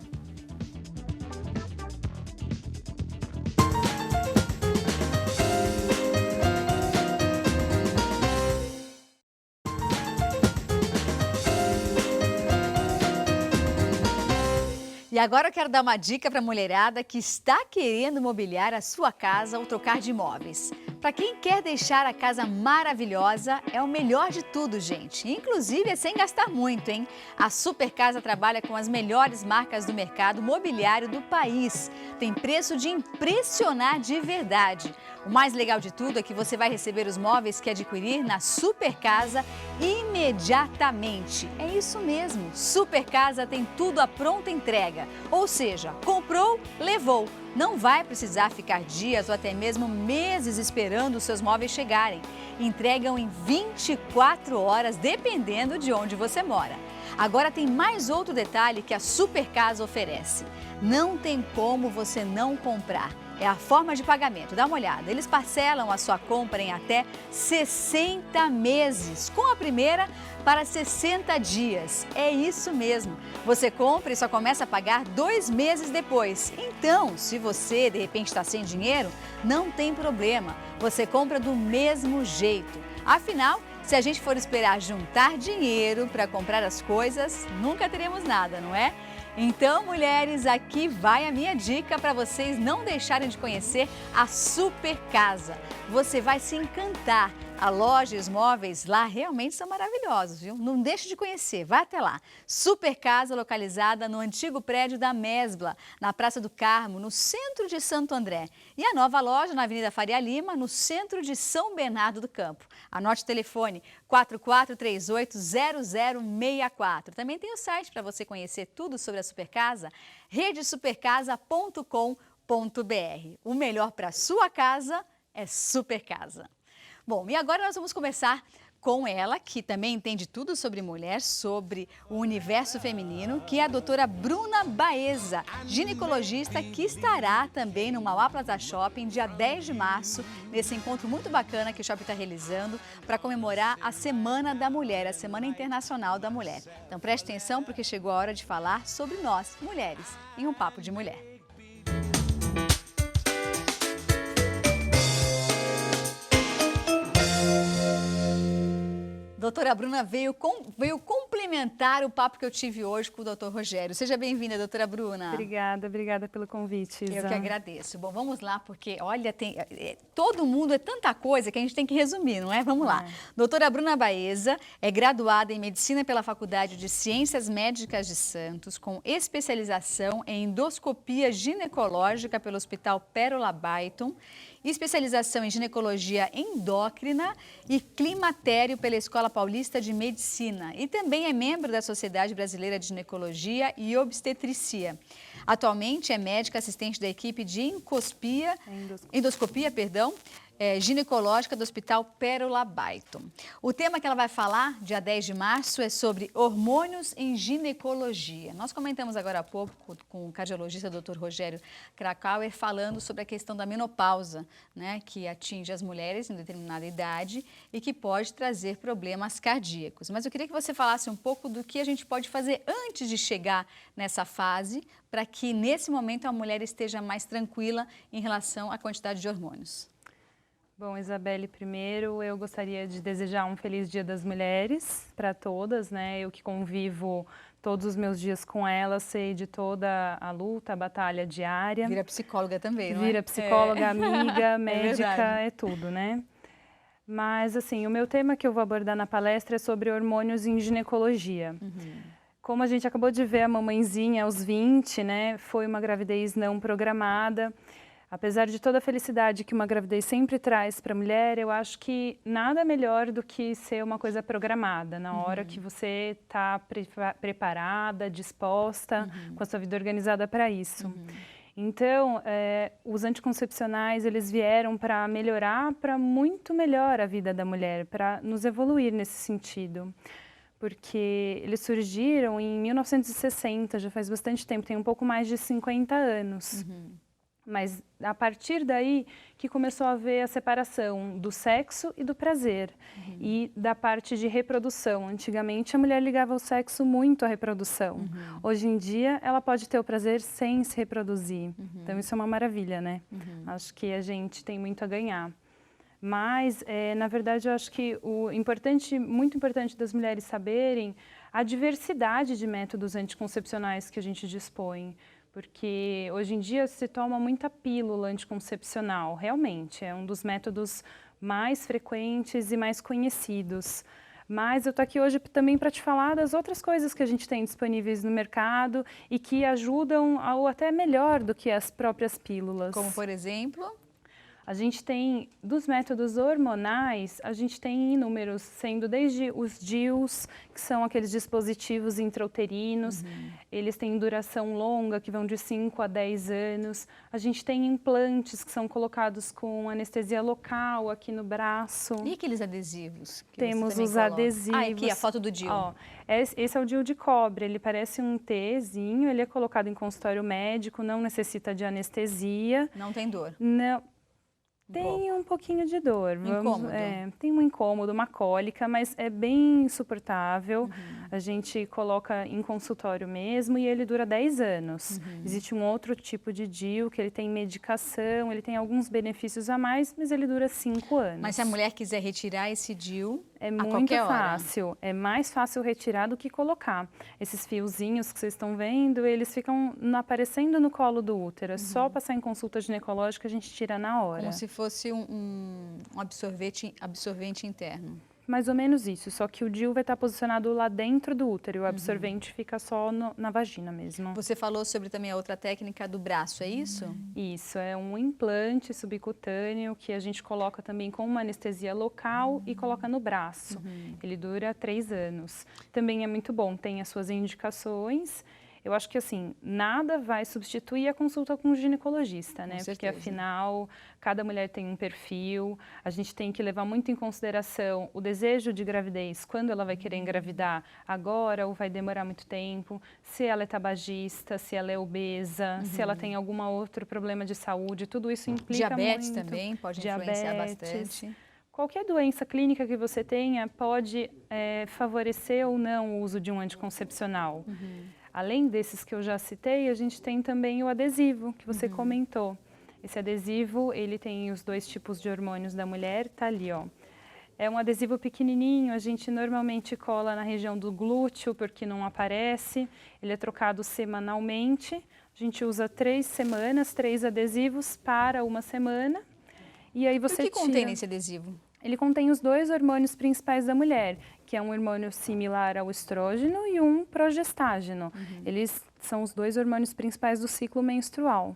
E agora eu quero dar uma dica para a mulherada que está querendo mobiliar a sua casa ou trocar de imóveis. Para quem quer deixar a casa maravilhosa, é o melhor de tudo, gente. Inclusive é sem gastar muito, hein? A Super Casa trabalha com as melhores marcas do mercado mobiliário do país. Tem preço de impressionar de verdade. O mais legal de tudo é que você vai receber os móveis que adquirir na Super Casa imediatamente. É isso mesmo, Super Casa tem tudo à pronta entrega. Ou seja, comprou, levou. Não vai precisar ficar dias ou até mesmo meses esperando os seus móveis chegarem. Entregam em 24 horas, dependendo de onde você mora. Agora tem mais outro detalhe que a Super Casa oferece. Não tem como você não comprar. É a forma de pagamento. Dá uma olhada. Eles parcelam a sua compra em até 60 meses, com a primeira para 60 dias. É isso mesmo. Você compra e só começa a pagar 2 meses depois. Então, se você de repente está sem dinheiro, não tem problema. Você compra do mesmo jeito. Afinal, se a gente for esperar juntar dinheiro para comprar as coisas, nunca teremos nada, não é? Então, mulheres, aqui vai a minha dica para vocês não deixarem de conhecer a Super Casa. Você vai se encantar. A loja e os móveis lá realmente são maravilhosos, viu? Não deixe de conhecer, vá até lá. Super Casa, localizada no antigo prédio da Mesbla, na Praça do Carmo, no centro de Santo André. E a nova loja na Avenida Faria Lima, no centro de São Bernardo do Campo. Anote o telefone 4438-0064. Também tem o site para você conhecer tudo sobre a Super Casa, redesupercasa.com.br. O melhor para sua casa é Super Casa. Bom, e agora nós vamos começar com ela, que também entende tudo sobre mulher, sobre o universo feminino, que é a doutora Bruna Baeza, ginecologista, que estará também no Mauá Plaza Shopping, dia 10 de março, nesse encontro muito bacana que o shopping está realizando para comemorar a Semana da Mulher, a Semana Internacional da Mulher. Então preste atenção porque chegou a hora de falar sobre nós, mulheres, em um Papo de Mulher. Doutora Bruna veio complementar o papo que eu tive hoje com o doutor Rogério. Seja bem-vinda, doutora Bruna. Obrigada pelo convite, Isa. Eu que agradeço. Bom, vamos lá, porque, olha, todo mundo é tanta coisa que a gente tem que resumir, não é? Vamos lá. Doutora Bruna Baeza é graduada em Medicina pela Faculdade de Ciências Médicas de Santos, com especialização em endoscopia ginecológica pelo Hospital Pérola Baiton, especialização em ginecologia endócrina e climatério pela Escola Paulista de Medicina e também é membro da Sociedade Brasileira de Ginecologia e Obstetricia. Atualmente é médica assistente da equipe de endoscopia, ginecológica do Hospital Pérola Baiton. O tema que ela vai falar, dia 10 de março, é sobre hormônios em ginecologia. Nós comentamos agora há pouco com o cardiologista Dr. Rogério Krakauer falando sobre a questão da menopausa, né, que atinge as mulheres em determinada idade e que pode trazer problemas cardíacos. Mas eu queria que você falasse um pouco do que a gente pode fazer antes de chegar nessa fase para que, nesse momento, a mulher esteja mais tranquila em relação à quantidade de hormônios. Bom, Isabelle, primeiro eu gostaria de desejar um feliz Dia das Mulheres para todas, né? Eu que convivo todos os meus dias com elas, sei de toda a luta, a batalha diária. Vira psicóloga também, não é? Vira psicóloga, amiga, médica, é tudo, né? Mas, assim, o meu tema que eu vou abordar na palestra é sobre hormônios em ginecologia. Como a gente acabou de ver a mamãezinha aos 20, né? Foi uma gravidez não programada. Apesar de toda a felicidade que uma gravidez sempre traz para a mulher, eu acho que nada melhor do que ser uma coisa programada, na hora que você está preparada, disposta, com a sua vida organizada para isso. Então, os anticoncepcionais, eles vieram para melhorar, para muito melhor a vida da mulher, para nos evoluir nesse sentido. Porque eles surgiram em 1960, já faz bastante tempo, tem um pouco mais de 50 anos. Mas a partir daí que começou a haver a separação do sexo e do prazer e da parte de reprodução. Antigamente a mulher ligava o sexo muito à reprodução. Hoje em dia ela pode ter o prazer sem se reproduzir. Então isso é uma maravilha, né? Acho que a gente tem muito a ganhar. Mas, na verdade, eu acho que muito importante das mulheres saberem a diversidade de métodos anticoncepcionais que a gente dispõe. Porque hoje em dia se toma muita pílula anticoncepcional, realmente, é um dos métodos mais frequentes e mais conhecidos. Mas eu estou aqui hoje também para te falar das outras coisas que a gente tem disponíveis no mercado e que ajudam ou até melhor do que as próprias pílulas. Como, por exemplo? A gente tem, dos métodos hormonais, a gente tem inúmeros, sendo desde os DIUs, que são aqueles dispositivos intrauterinos, eles têm duração longa, que vão de 5 a 10 anos. A gente tem implantes que são colocados com anestesia local aqui no braço. E aqueles adesivos? Temos os adesivos. Ah, aqui a foto do DIU. Ó, esse é o DIU de cobre, ele parece um Tzinho, ele é colocado em consultório médico, não necessita de anestesia. Não tem dor? Não. Tem um pouquinho de dor. Incômodo. Tem um incômodo, uma cólica, mas é bem suportável. A gente coloca em consultório mesmo e ele dura 10 anos. Existe um outro tipo de DIU que ele tem medicação, ele tem alguns benefícios a mais, mas ele dura 5 anos. Mas se a mulher quiser retirar esse DIU, é a muito qualquer fácil. hora. É mais fácil retirar do que colocar. Esses fiozinhos que vocês estão vendo, eles ficam aparecendo no colo do útero. É só passar em consulta ginecológica, a gente tira na hora. Como se fosse um absorvente interno. Mais ou menos isso, só que o DIU vai estar posicionado lá dentro do útero e o absorvente fica só na vagina mesmo. Você falou sobre também a outra técnica do braço, é isso? Isso, é um implante subcutâneo que a gente coloca também com uma anestesia local e coloca no braço. Ele dura 3 anos. Também é muito bom, tem as suas indicações. Eu acho que, assim, nada vai substituir a consulta com o ginecologista, né? Porque, afinal, cada mulher tem um perfil, a gente tem que levar muito em consideração o desejo de gravidez, quando ela vai querer engravidar, agora ou vai demorar muito tempo, se ela é tabagista, se ela é obesa, se ela tem algum outro problema de saúde, tudo isso implica diabetes muito. também pode influenciar bastante. Qualquer doença clínica que você tenha pode favorecer ou não o uso de um anticoncepcional. Além desses que eu já citei, a gente tem também o adesivo, que você comentou. Esse adesivo, ele tem os 2 tipos de hormônios da mulher, tá ali, ó. É um adesivo pequenininho, a gente normalmente cola na região do glúteo, porque não aparece. Ele é trocado semanalmente. A gente usa 3 semanas, 3 adesivos para uma semana. E aí você O que contém nesse adesivo? Ele contém os 2 hormônios principais da mulher, que é um hormônio similar ao estrógeno e um progestágeno. Eles são os 2 hormônios principais do ciclo menstrual.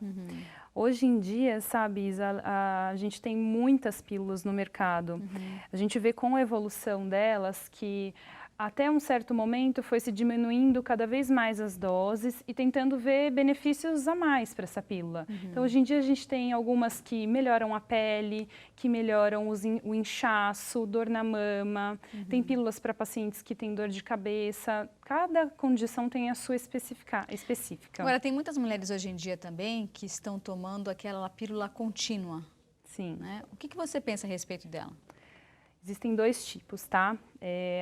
Hoje em dia, sabe, Isa, a gente tem muitas pílulas no mercado. A gente vê com a evolução delas que até um certo momento foi se diminuindo cada vez mais as doses e tentando ver benefícios a mais para essa pílula. Então, hoje em dia, a gente tem algumas que melhoram a pele, que melhoram o inchaço, dor na mama. Tem pílulas para pacientes que têm dor de cabeça. Cada condição tem a sua específica. Agora, tem muitas mulheres hoje em dia também que estão tomando aquela pílula contínua. Sim. Né? O que você pensa a respeito dela? Existem 2 tipos, tá?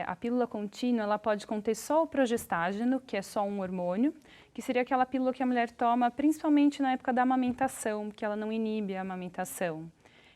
A pílula contínua, ela pode conter só o progestágeno, que é só um hormônio, que seria aquela pílula que a mulher toma principalmente na época da amamentação, que ela não inibe a amamentação.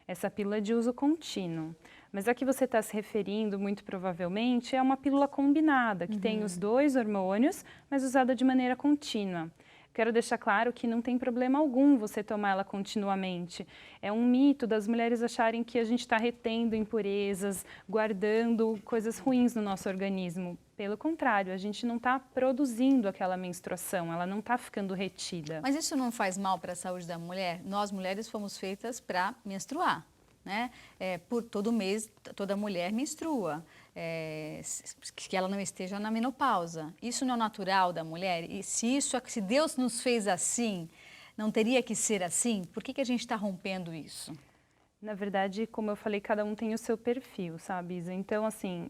Essa pílula é de uso contínuo. Mas a que você está se referindo, muito provavelmente, é uma pílula combinada, que tem os 2 hormônios, mas usada de maneira contínua. Quero deixar claro que não tem problema algum você tomar ela continuamente. É um mito das mulheres acharem que a gente está retendo impurezas, guardando coisas ruins no nosso organismo. Pelo contrário, a gente não está produzindo aquela menstruação, ela não está ficando retida. Mas isso não faz mal para a saúde da mulher? Nós, mulheres, fomos feitas para menstruar. Né? Por todo mês, toda mulher menstrua, que ela não esteja na menopausa. Isso não é natural da mulher? E se Deus nos fez assim, não teria que ser assim? Por que a gente está rompendo isso? Na verdade, como eu falei, cada um tem o seu perfil, sabe, Isa? Então, assim,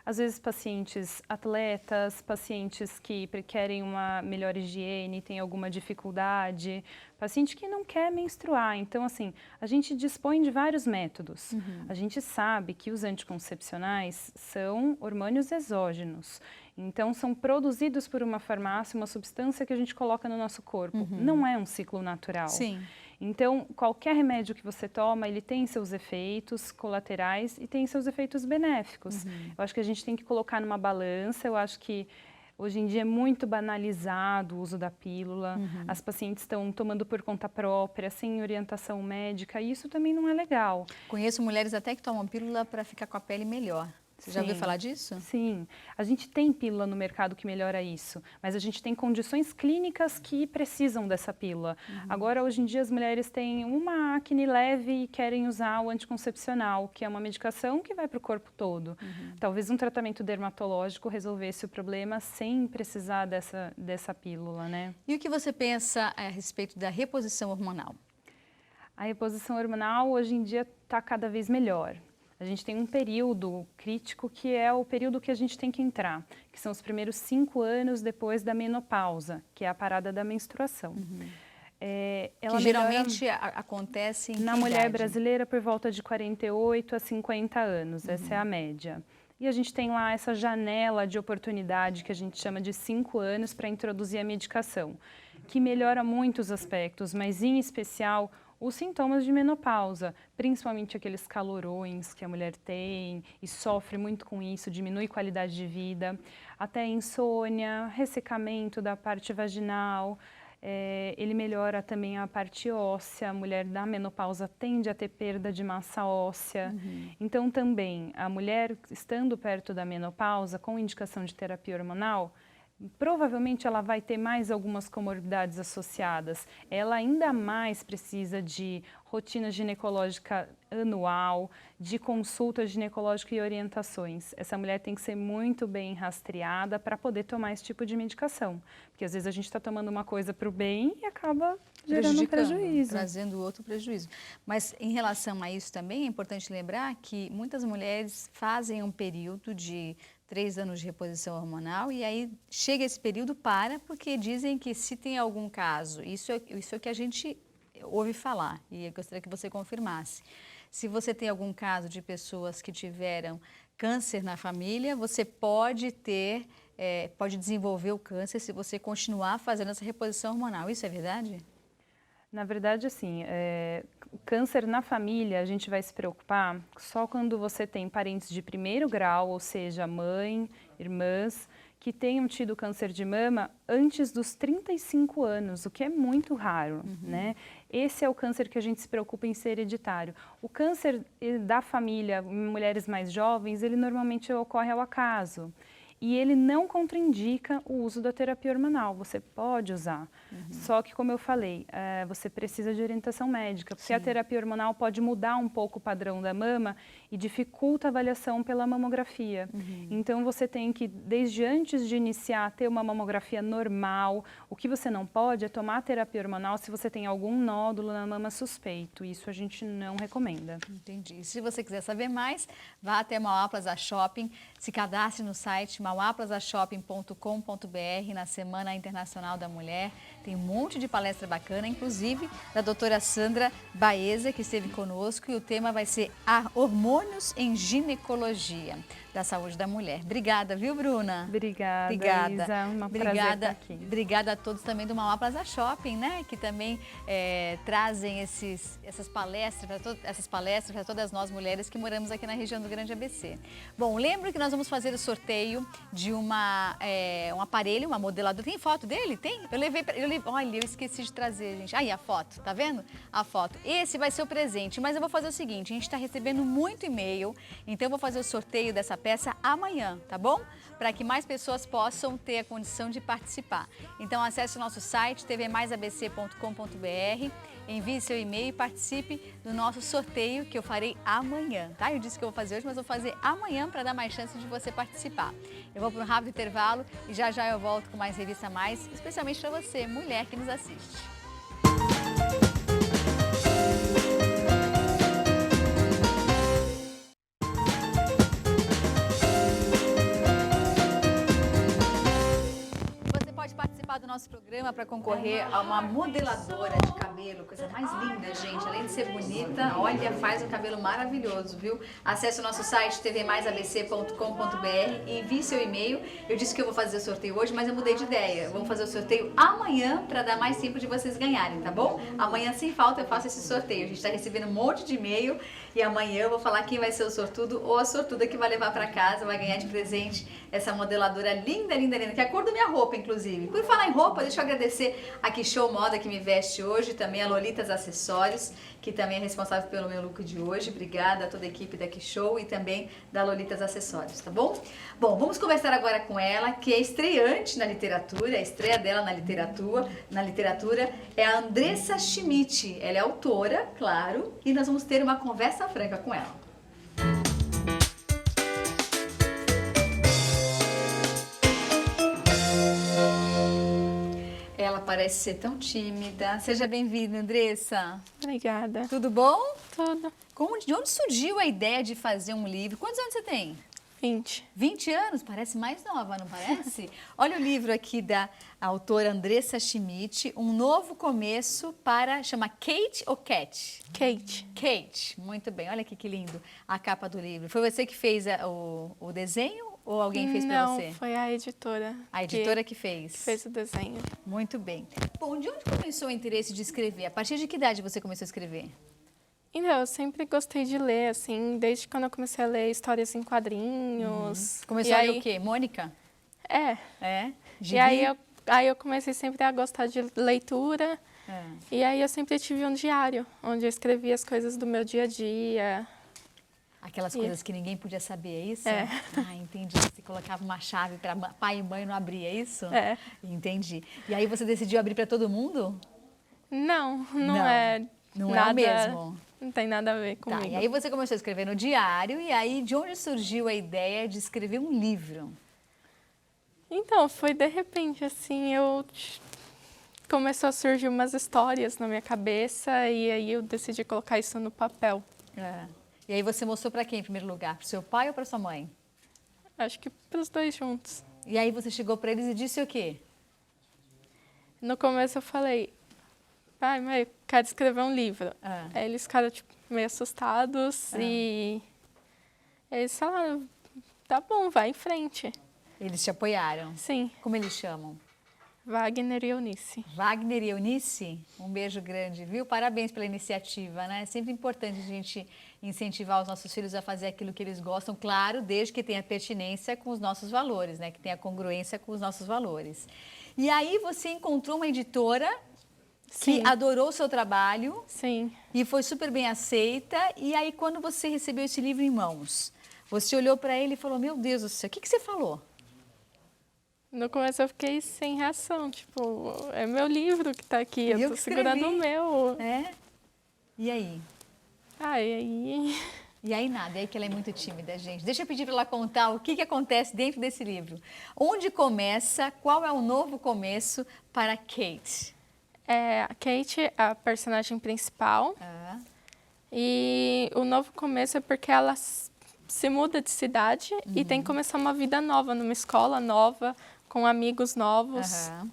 às vezes pacientes atletas, pacientes que querem uma melhor higiene, têm alguma dificuldade, paciente que não quer menstruar. Então, assim, a gente dispõe de vários métodos. A gente sabe que os anticoncepcionais são hormônios exógenos. Então, são produzidos por uma farmácia, uma substância que a gente coloca no nosso corpo. Não é um ciclo natural. Sim. Então, qualquer remédio que você toma, ele tem seus efeitos colaterais e tem seus efeitos benéficos. Eu acho que a gente tem que colocar numa balança. Eu acho que hoje em dia é muito banalizado o uso da pílula. As pacientes estão tomando por conta própria, sem orientação médica, e isso também não é legal. Conheço mulheres até que tomam pílula para ficar com a pele melhor. Você já ouviu falar disso? Sim. A gente tem pílula no mercado que melhora isso, mas a gente tem condições clínicas que precisam dessa pílula. Agora, hoje em dia, as mulheres têm uma acne leve e querem usar o anticoncepcional, que é uma medicação que vai para o corpo todo. Talvez um tratamento dermatológico resolvesse o problema sem precisar dessa pílula, né? E o que você pensa a respeito da reposição hormonal? A reposição hormonal, hoje em dia, está cada vez melhor. A gente tem um período crítico que é o período que a gente tem que entrar, que são os primeiros 5 anos depois da menopausa, que é a parada da menstruação. Que geralmente acontece na mulher brasileira por volta de 48 a 50 anos, essa é a média. E a gente tem lá essa janela de oportunidade que a gente chama de 5 anos para introduzir a medicação, que melhora muitos aspectos, mas em especial os sintomas de menopausa, principalmente aqueles calorões que a mulher tem e sofre muito com isso, diminui qualidade de vida, até insônia, ressecamento da parte vaginal, ele melhora também a parte óssea, a mulher da menopausa tende a ter perda de massa óssea. Então também, a mulher estando perto da menopausa, com indicação de terapia hormonal, provavelmente ela vai ter mais algumas comorbidades associadas. Ela ainda mais precisa de rotina ginecológica anual, de consulta ginecológica e orientações. Essa mulher tem que ser muito bem rastreada para poder tomar esse tipo de medicação. Porque às vezes a gente está tomando uma coisa para o bem e acaba gerando um prejuízo. Trazendo outro prejuízo. Mas em relação a isso também é importante lembrar que muitas mulheres fazem um período de 3 anos de reposição hormonal e aí chega esse período porque dizem que se tem algum caso, isso é o que a gente ouve falar e eu gostaria que você confirmasse. Se você tem algum caso de pessoas que tiveram câncer na família, você pode pode desenvolver o câncer se você continuar fazendo essa reposição hormonal. Isso é verdade? Na verdade, assim, o câncer na família, a gente vai se preocupar só quando você tem parentes de primeiro grau, ou seja, mãe, irmãs, que tenham tido câncer de mama antes dos 35 anos, o que é muito raro, né? Esse é o câncer que a gente se preocupa em ser hereditário. O câncer da família, em mulheres mais jovens, ele normalmente ocorre ao acaso. E ele não contraindica o uso da terapia hormonal, você pode usar. Só que, como eu falei, você precisa de orientação médica, porque a terapia hormonal pode mudar um pouco o padrão da mama e dificulta a avaliação pela mamografia. Então, você tem que, desde antes de iniciar, ter uma mamografia normal. O que você não pode é tomar terapia hormonal se você tem algum nódulo na mama suspeito. Isso a gente não recomenda. Entendi. Se você quiser saber mais, vá até Mauá Plaza Shopping, se cadastre no site mauaplazashopping.com.br na Semana Internacional da Mulher. Tem um monte de palestra bacana, inclusive da doutora Sandra Baeza, que esteve conosco, e o tema vai ser hormônios em ginecologia da saúde da mulher. Obrigada, viu, Bruna? Obrigada, Isa. Um prazer estar aqui. Obrigada a todos também do Mauá Plaza Shopping, né? Que também trazem essas palestras para todas nós mulheres que moramos aqui na região do Grande ABC. Bom, lembro que nós vamos fazer o sorteio de um aparelho, uma modeladora. Tem foto dele? Tem? Olha, eu esqueci de trazer, gente. Aí, a foto, tá vendo? A foto. Esse vai ser o presente, mas eu vou fazer o seguinte, a gente está recebendo muito e-mail, então eu vou fazer o sorteio dessa peça amanhã, tá bom? Para que mais pessoas possam ter a condição de participar. Então, acesse o nosso site, tvmaisabc.com.br, envie seu e-mail e participe do nosso sorteio que eu farei amanhã, tá? Eu disse que eu vou fazer hoje, mas vou fazer amanhã para dar mais chance de você participar. Eu vou para um rápido intervalo e já eu volto com mais Revista Mais, especialmente para você, mulher que nos assiste. Do nosso programa para concorrer a uma modeladora de cabelo, coisa mais linda, gente. Além de ser bonita, olha, faz um cabelo maravilhoso, viu? Acesse o nosso site tvmaisabc.com.br e envie seu e-mail. Eu disse que eu vou fazer o sorteio hoje, mas eu mudei de ideia. Vamos fazer o sorteio amanhã para dar mais tempo de vocês ganharem, tá bom? Amanhã, sem falta, eu faço esse sorteio. A gente está recebendo um monte de e-mail e amanhã eu vou falar quem vai ser o sortudo ou a sortuda que vai levar para casa, vai ganhar de presente essa modeladora linda, linda, linda, que é a cor da minha roupa, inclusive. Por falar em roupa, deixa eu agradecer a Que-Show Moda que me veste hoje, também a Lolitas Acessórios, que também é responsável pelo meu look de hoje. Obrigada a toda a equipe da Que-Show e também da Lolitas Acessórios, tá bom? Bom, vamos conversar agora com ela, que é estreante na literatura, a estreia dela na literatura é a Andressa Schmidt. Ela é autora, claro, e nós vamos ter uma conversa franca com ela. Ela parece ser tão tímida. Seja bem-vinda, Andressa. Obrigada. Tudo bom? Tudo. De onde surgiu a ideia de fazer um livro? Quantos anos você tem? 20. 20 anos? Parece mais nova, não parece? Olha o livro aqui da autora Andressa Schmidt, Um Novo Começo para... Chama Kate ou Cat? Kate. Kate, muito bem. Olha aqui que lindo a capa do livro. Foi você que fez o desenho ou alguém fez para você? Não, foi a editora. A editora que fez? Que fez o desenho. Muito bem. Bom, de onde começou o interesse de escrever? A partir de que idade você começou a escrever? Então, eu sempre gostei de ler, assim, desde quando eu comecei a ler histórias em quadrinhos. Começou a ler o quê? Mônica? É. É? Gibi? E aí eu comecei sempre a gostar de leitura. É. E aí eu sempre tive um diário, onde eu escrevia as coisas do meu dia a dia. Aquelas coisas que ninguém podia saber, é isso? É. Ah, entendi. Você colocava uma chave para pai e mãe não abrir, é isso? É. Entendi. E aí você decidiu abrir para todo mundo? Não é Não nada, é o mesmo. Não tem nada a ver comigo. Tá, e aí você começou a escrever no diário, e aí de onde surgiu a ideia de escrever um livro? Então, foi de repente, assim, começou a surgir umas histórias na minha cabeça e aí eu decidi colocar isso no papel. É. E aí você mostrou para quem em primeiro lugar? Para seu pai ou para sua mãe? Acho que para os dois juntos. E aí você chegou para eles e disse o quê? No começo eu falei, pai, mãe, eu quero escrever um livro. Ah. Aí eles ficaram tipo, meio assustados e eles falaram, tá bom, vai em frente. Eles te apoiaram? Sim, Como eles chamam? Wagner e Eunice. Wagner e Eunice, um beijo grande, viu? Parabéns pela iniciativa, né? É sempre importante a gente incentivar os nossos filhos a fazer aquilo que eles gostam, claro, desde que tenha pertinência com os nossos valores, né? Que tenha congruência com os nossos valores. E aí você encontrou uma editora que Sim. adorou o seu trabalho Sim. e foi super bem aceita. E aí quando você recebeu esse livro em mãos, você olhou para ele e falou, meu Deus do céu, o que você falou? No começo eu fiquei sem reação, tipo, é meu livro que tá aqui, Eu eu tô que segurando escrevi. o meu. É? E aí? Ah, e aí... E aí nada, é aí que ela é muito tímida, gente. Deixa eu pedir para ela contar o que acontece dentro desse livro. Onde começa, qual é o novo começo para Kate? A Kate é a personagem principal Ah, e o novo começo é porque ela se muda de cidade e tem que começar uma vida nova, numa escola nova, com amigos novos. aham.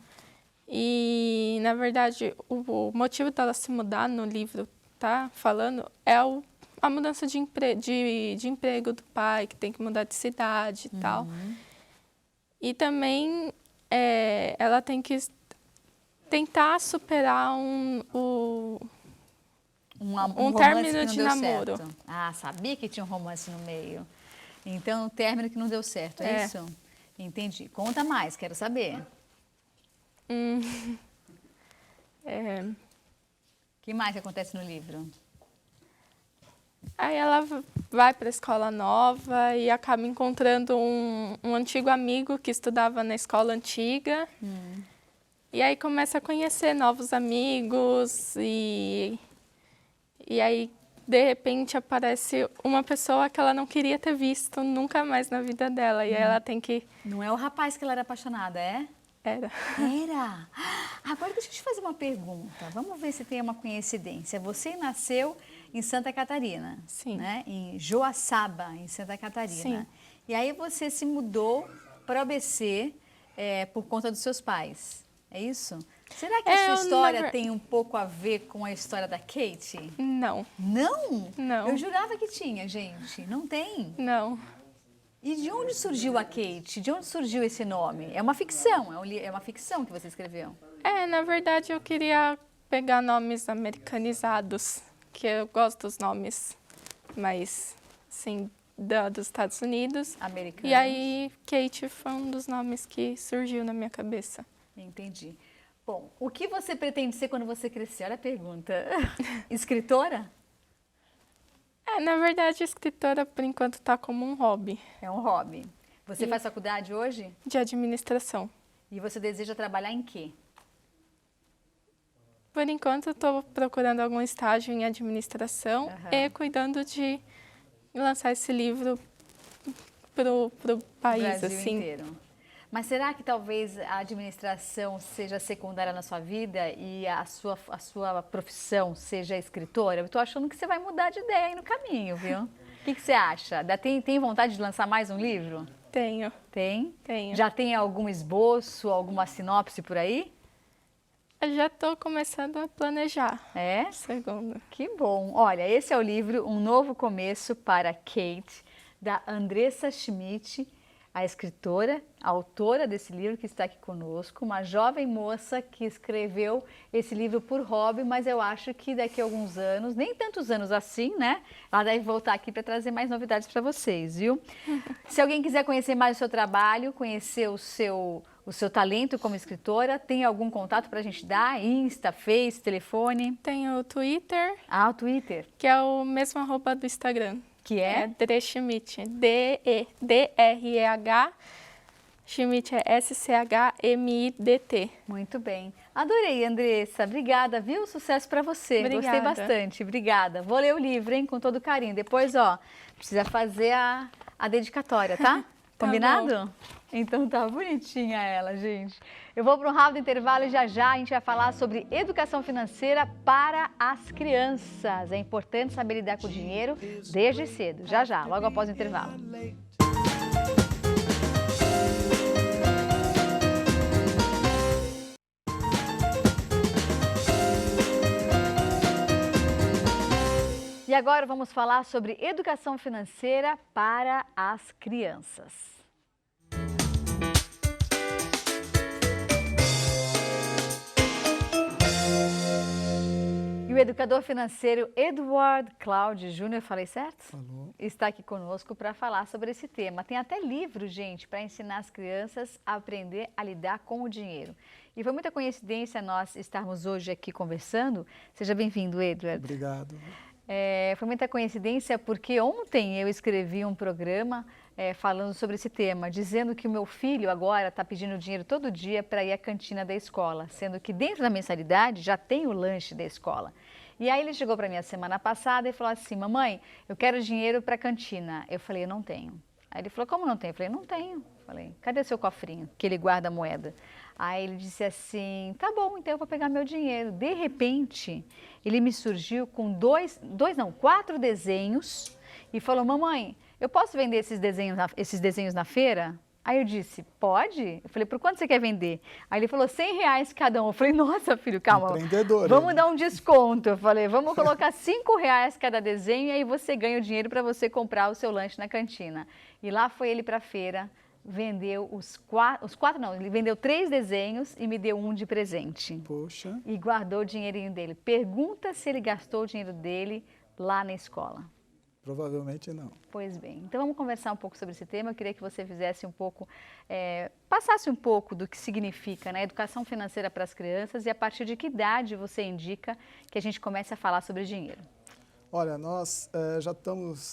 E, na verdade, o motivo dela se mudar no livro, tá falando, é a mudança de emprego do pai, que tem que mudar de cidade e tal. E também ela tem que tentar superar um romance término que não de deu namoro. certo. Ah, sabia que tinha um romance no meio. Então, um término que não deu certo, é É. isso? Entendi. Conta mais, quero saber. O que mais acontece no livro? Aí ela vai para a escola nova e acaba encontrando um antigo amigo que estudava na escola antiga. E aí começa a conhecer novos amigos e aí, de repente, aparece uma pessoa que ela não queria ter visto nunca mais na vida dela. E aí ela tem que... Não é o rapaz que ela era apaixonada, é? Era. Era? Agora deixa eu te fazer uma pergunta. Vamos ver se tem uma coincidência. Você nasceu em Santa Catarina, Sim. né? Em Joaçaba, em Santa Catarina. Sim. E aí você se mudou para o ABC por conta dos seus pais. É isso? Será que a sua história tem um pouco a ver com a história da Kate? Não, Não? Não. Eu jurava que tinha, gente. Não tem? não. E de onde surgiu a Kate? De onde surgiu esse nome? É uma ficção, é uma ficção que você escreveu. Na verdade, eu queria pegar nomes americanizados, que eu gosto dos nomes mais, assim, dos Estados Unidos. Americano. E aí, Kate foi um dos nomes que surgiu na minha cabeça. Entendi. Bom, o que você pretende ser quando você crescer? Olha a pergunta. Escritora? Na verdade, a escritora, por enquanto, está como um hobby É um hobby. Você faz faculdade hoje? de administração. E você deseja trabalhar em quê? Por enquanto, eu estou procurando algum estágio em administração e cuidando de lançar esse livro pro país, Brasil assim. inteiro. Mas será que talvez a administração seja secundária na sua vida e a sua profissão seja escritora? Eu estou achando que você vai mudar de ideia aí no caminho, viu? O que você acha? Tem vontade de lançar mais um livro? Tenho. Tem? Tenho. Já tem algum esboço, alguma sinopse por aí? Eu já estou começando a planejar. É? Segundo. Que bom. Olha, esse é o livro Um Novo Começo para Kate, da Andressa Schmidt, a escritora, a autora desse livro que está aqui conosco, uma jovem moça que escreveu esse livro por hobby, mas eu acho que daqui a alguns anos, nem tantos anos assim, né? Ela deve voltar aqui para trazer mais novidades para vocês, viu? Se alguém quiser conhecer mais o seu trabalho, conhecer o seu talento como escritora, tem algum contato para a gente dar? Insta, Face, telefone? Tenho o Twitter, Ah, o Twitter, que é o mesmo @ do Instagram. que é? Dre Schmidt. D-R-E-H. Schmidt é S-C-H-M-I-D-T. Muito bem. Adorei, Andressa. Obrigada, viu? Sucesso para você. Obrigada. Gostei bastante. Obrigada. Vou ler o livro, hein? Com todo carinho. Depois, ó, precisa fazer a dedicatória, tá? Combinado? Então tá bonitinha ela, gente. Eu vou para um rápido intervalo e já a gente vai falar sobre educação financeira para as crianças. É importante saber lidar com o dinheiro desde cedo. Já, logo após o intervalo. E agora vamos falar sobre educação financeira para as crianças. E o educador financeiro Edward Cláudio Júnior, falei certo? Falou. Está aqui conosco para falar sobre esse tema. Tem até livro, gente, para ensinar as crianças a aprender a lidar com o dinheiro. E foi muita coincidência nós estarmos hoje aqui conversando. Seja bem-vindo, Edward. Obrigado. Foi muita coincidência porque ontem eu escrevi um programa falando sobre esse tema, dizendo que o meu filho agora está pedindo dinheiro todo dia para ir à cantina da escola, sendo que dentro da mensalidade já tem o lanche da escola. E aí ele chegou para mim a semana passada e falou assim, mamãe, eu quero dinheiro para a cantina. Eu falei, eu não tenho. Aí ele falou, como não tem? Eu falei, não tenho. Eu falei, cadê seu cofrinho, que ele guarda a moeda? Aí ele disse assim, tá bom, então eu vou pegar meu dinheiro. De repente, ele me surgiu com 4 desenhos e falou, mamãe, eu posso vender esses desenhos na feira? Aí eu disse, pode? Eu falei, por quanto você quer vender? Aí ele falou, R$100 cada um. Eu falei, nossa, filho, calma, Empreendedor, vamos dar um desconto. Eu falei, vamos colocar R$5 cada desenho e aí você ganha o dinheiro para você comprar o seu lanche na cantina. E lá foi ele para a feira, vendeu ele vendeu 3 desenhos e me deu um de presente. Poxa. E guardou o dinheirinho dele. Pergunta se ele gastou o dinheiro dele lá na escola. Provavelmente não. Pois bem, então vamos conversar um pouco sobre esse tema. Eu queria que você fizesse um pouco, passasse um pouco do que significa, né, educação financeira para as crianças e a partir de que idade você indica que a gente comece a falar sobre dinheiro. Olha, nós já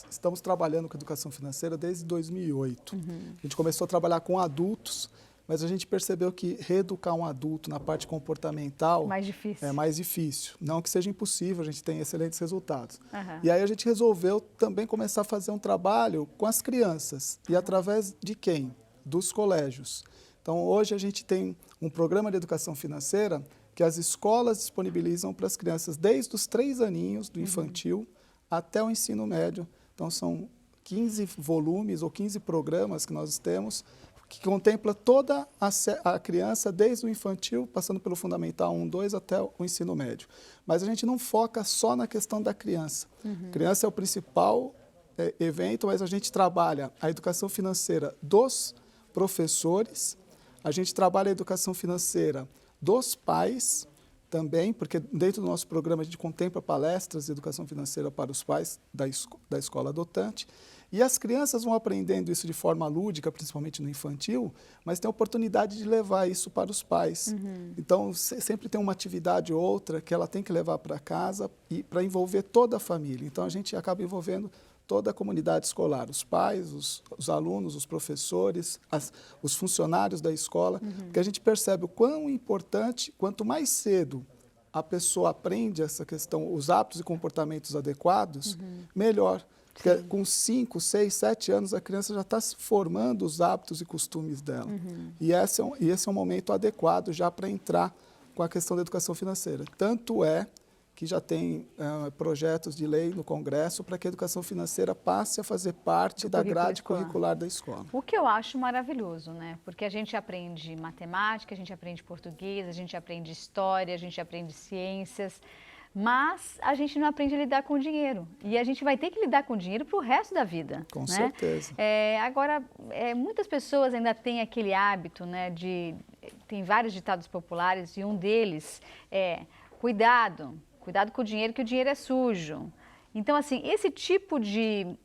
estamos trabalhando com educação financeira desde 2008. A gente começou a trabalhar com adultos, mas a gente percebeu que reeducar um adulto na parte comportamental Mais difícil. é mais difícil. Não que seja impossível, a gente tem excelentes resultados. Aham. E aí a gente resolveu também começar a fazer um trabalho com as crianças. E através de quem? Dos colégios. Então, hoje a gente tem um programa de educação financeira que as escolas disponibilizam para as crianças desde os 3 aninhos do infantil até o ensino médio. Então, são 15 volumes ou 15 programas que nós temos que contempla toda a criança, desde o infantil, passando pelo Fundamental 1, 2, até o ensino médio. Mas a gente não foca só na questão da criança. A criança é o principal evento, mas a gente trabalha a educação financeira dos professores, a gente trabalha a educação financeira dos pais também, porque dentro do nosso programa a gente contempla palestras de educação financeira para os pais da escola adotante. E as crianças vão aprendendo isso de forma lúdica, principalmente no infantil, mas tem a oportunidade de levar isso para os pais. Então, sempre tem uma atividade ou outra que ela tem que levar para casa e para envolver toda a família. Então, a gente acaba envolvendo toda a comunidade escolar, os pais, os alunos, os professores, os funcionários da escola, porque a gente percebe o quão importante, quanto mais cedo a pessoa aprende essa questão, os hábitos e comportamentos adequados, melhor. Porque com 5, 6, 7 anos, a criança já está formando os hábitos e costumes dela. E esse é um momento adequado já para entrar com a questão da educação financeira. Tanto é que já tem projetos de lei no Congresso para que a educação financeira passe a fazer parte da grade curricular da escola. O que eu acho maravilhoso, né? Porque a gente aprende matemática, a gente aprende português, a gente aprende história, a gente aprende ciências, mas a gente não aprende a lidar com o dinheiro. E a gente vai ter que lidar com o dinheiro para o resto da vida. Com certeza. Agora, muitas pessoas ainda têm aquele hábito, né? Tem vários ditados populares e um deles é cuidado com o dinheiro, que o dinheiro é sujo. Então, assim, esse tipo de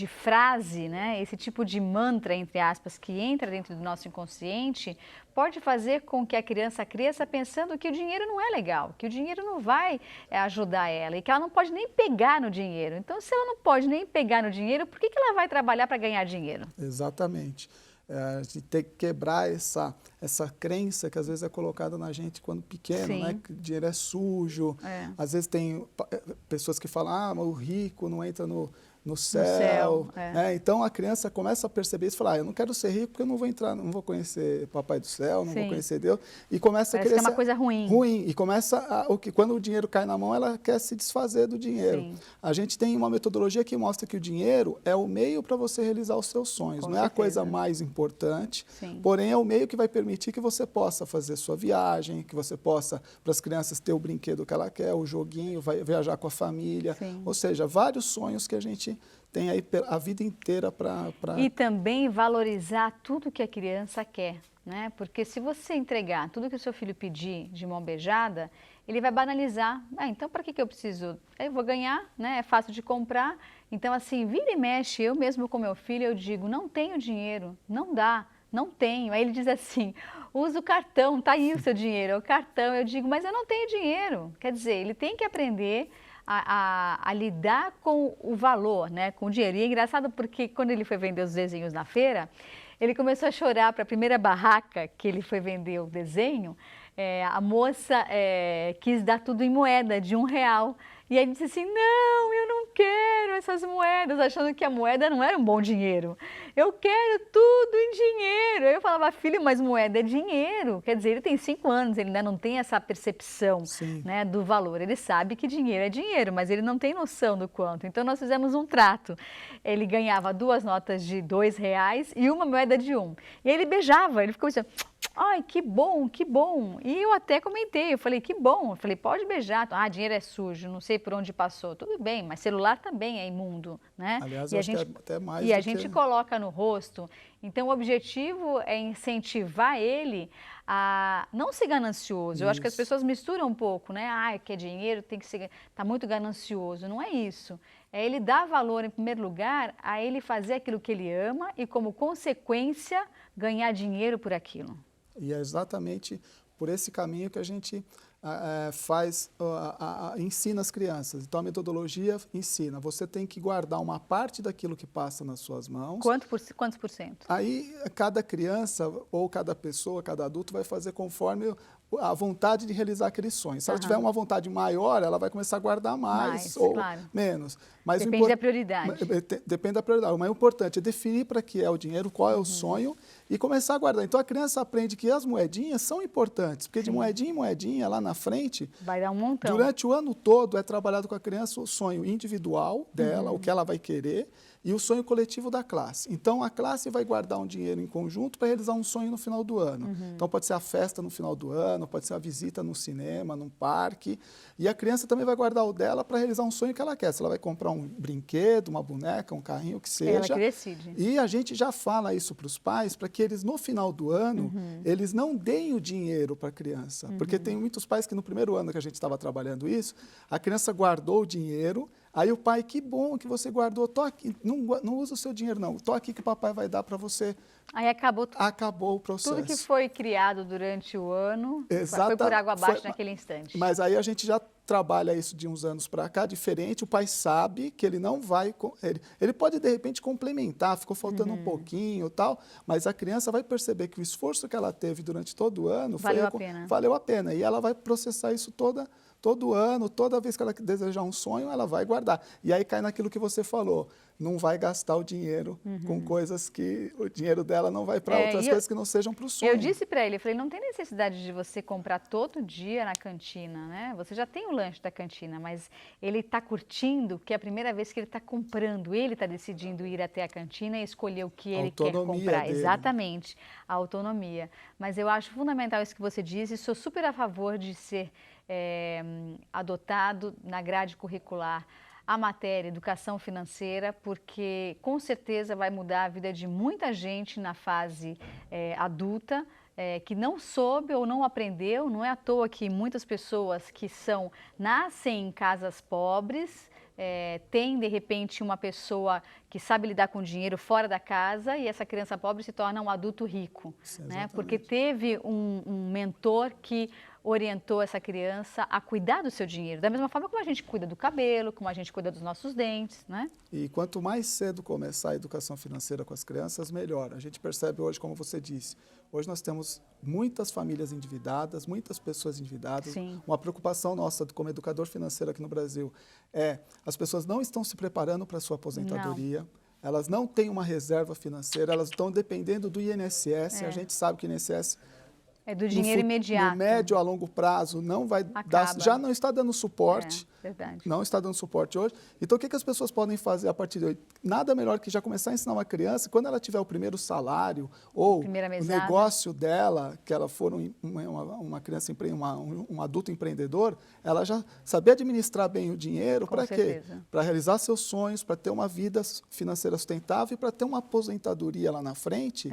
frase, né, esse tipo de mantra, entre aspas, que entra dentro do nosso inconsciente, pode fazer com que a criança cresça pensando que o dinheiro não é legal, que o dinheiro não vai ajudar ela e que ela não pode nem pegar no dinheiro. Então, se ela não pode nem pegar no dinheiro, por que ela vai trabalhar para ganhar dinheiro? Exatamente. A gente tem que quebrar essa crença que às vezes é colocada na gente quando pequeno, Sim. né? Que o dinheiro é sujo. Às vezes tem pessoas que falam, mas o rico não entra no céu. Né? Então a criança começa a perceber isso e fala, eu não quero ser rico porque eu não vou entrar, não vou conhecer Papai do Céu, não vou conhecer Deus. E começa Parece a crescer. Que é uma coisa ruim. Ruim. E começa quando o dinheiro cai na mão, ela quer se desfazer do dinheiro. Sim. A gente tem uma metodologia que mostra que o dinheiro é o meio para você realizar os seus sonhos. Com não é a certeza. coisa mais importante, Sim. porém é o meio que vai permitir que você possa fazer sua viagem, que você possa, para as crianças, ter o brinquedo que ela quer, o joguinho, vai viajar com a família. Sim. Ou seja, vários sonhos que a gente tem aí a vida inteira para... E também valorizar tudo que a criança quer, né? Porque se você entregar tudo que o seu filho pedir de mão beijada, ele vai banalizar. Então, para que eu preciso? Eu vou ganhar, né? É fácil de comprar. Então, assim, vira e mexe, eu mesmo com meu filho, eu digo, não tenho dinheiro, não dá, não tenho. Aí ele diz assim, usa o cartão, tá aí o seu dinheiro, é o cartão. Eu digo, mas eu não tenho dinheiro. Quer dizer, ele tem que aprender a lidar com o valor, né, com o dinheiro. E é engraçado porque quando ele foi vender os desenhos na feira, ele começou a chorar para a primeira barraca que ele foi vender o desenho, a moça quis dar tudo em moeda de R$1. E aí ele disse assim, não, eu não quero essas moedas, achando que a moeda não era um bom dinheiro. Eu quero tudo em dinheiro. Aí eu falava, filho, mas moeda é dinheiro. Quer dizer, ele tem 5 anos, ele ainda não tem essa percepção, né, do valor. Ele sabe que dinheiro é dinheiro, mas ele não tem noção do quanto. Então nós fizemos um trato. Ele ganhava 2 notas de R$2 e uma moeda de 1. E aí ele beijava, ele ficou assim, ai, que bom, que bom. E eu até comentei, eu falei, que bom. Eu falei, pode beijar. Ah, dinheiro é sujo, não sei por onde passou. Tudo bem, mas celular também é imundo, né? Aliás, e eu a acho gente, que é até mais e a do gente que... coloca no rosto. Então, o objetivo é incentivar ele a não ser ganancioso. Eu acho que as pessoas misturam um pouco, né? Ah, que é dinheiro, tem que ser, tá muito ganancioso. Não é isso. É ele dar valor, em primeiro lugar, a ele fazer aquilo que ele ama e, como consequência, ganhar dinheiro por aquilo. E é exatamente por esse caminho que a gente ensina as crianças. Então, a metodologia ensina. Você tem que guardar uma parte daquilo que passa nas suas mãos. Quantos por cento? Aí, cada criança ou cada pessoa, cada adulto vai fazer conforme a vontade de realizar aquele sonho. Se ela tiver uma vontade maior, ela vai começar a guardar mais ou menos. Mas depende da prioridade. Depende da prioridade. O mais importante é definir para que é o dinheiro, qual é o sonho e começar a guardar. Então, a criança aprende que as moedinhas são importantes, porque de moedinha em moedinha, lá na frente, vai dar um montão. Durante o ano todo é trabalhado com a criança o sonho individual dela, o que ela vai querer, e o sonho coletivo da classe. Então, a classe vai guardar um dinheiro em conjunto para realizar um sonho no final do ano. Então, pode ser a festa no final do ano, pode ser a visita no cinema, num parque. E a criança também vai guardar o dela para realizar um sonho que ela quer. Se ela vai comprar um brinquedo, uma boneca, um carrinho, o que seja. Ela que decide. E a gente já fala isso para os pais, para que eles, no final do ano, eles não deem o dinheiro para a criança. Porque tem muitos pais que no primeiro ano que a gente estava trabalhando isso, a criança guardou o dinheiro. Aí o pai, que bom que você guardou, tô aqui, não usa o seu dinheiro não, tô aqui que o papai vai dar para você. Aí acabou o processo. Tudo que foi criado durante o ano foi por água abaixo naquele instante. Mas aí a gente já trabalha isso de uns anos para cá, diferente, o pai sabe que ele não vai, ele pode de repente complementar, ficou faltando um pouquinho e tal, mas a criança vai perceber que o esforço que ela teve durante todo o ano valeu a pena. E ela vai processar isso todo ano, toda vez que ela desejar um sonho, ela vai guardar. E aí cai naquilo que você falou, não vai gastar o dinheiro com coisas que o dinheiro dela não vai para outras coisas que não sejam para o sonho. Eu disse para ele, eu falei, não tem necessidade de você comprar todo dia na cantina, né? Você já tem o lanche da cantina, mas ele está curtindo que é a primeira vez que ele está comprando, ele está decidindo ir até a cantina e escolher o que ele quer comprar. Dele. Exatamente, a autonomia. Mas eu acho fundamental isso que você disse e sou super a favor de ser adotado na grade curricular a matéria educação financeira, porque com certeza vai mudar a vida de muita gente na fase adulta, que não soube ou não aprendeu. Não é à toa que muitas pessoas que nascem em casas pobres, tem de repente uma pessoa que sabe lidar com dinheiro fora da casa e essa criança pobre se torna um adulto rico, né? Porque teve um mentor que orientou essa criança a cuidar do seu dinheiro, da mesma forma como a gente cuida do cabelo, como a gente cuida dos nossos dentes, né? E quanto mais cedo começar a educação financeira com as crianças, melhor. A gente percebe hoje, como você disse, hoje nós temos muitas famílias endividadas, muitas pessoas endividadas. Sim. Uma preocupação nossa como educador financeiro aqui no Brasil é as pessoas não estão se preparando para a sua aposentadoria. Elas não têm uma reserva financeira, elas estão dependendo do INSS. A gente sabe que o INSS é do dinheiro imediato. No médio a longo prazo não vai dar, já não está dando suporte. Verdade. Não está dando suporte hoje. Então, o que as pessoas podem fazer a partir de hoje? Nada melhor que já começar a ensinar uma criança, quando ela tiver o primeiro salário ou o negócio dela, que ela for uma criança, um adulto empreendedor, ela já saber administrar bem o dinheiro. Para quê? Para realizar seus sonhos, para ter uma vida financeira sustentável e para ter uma aposentadoria lá na frente,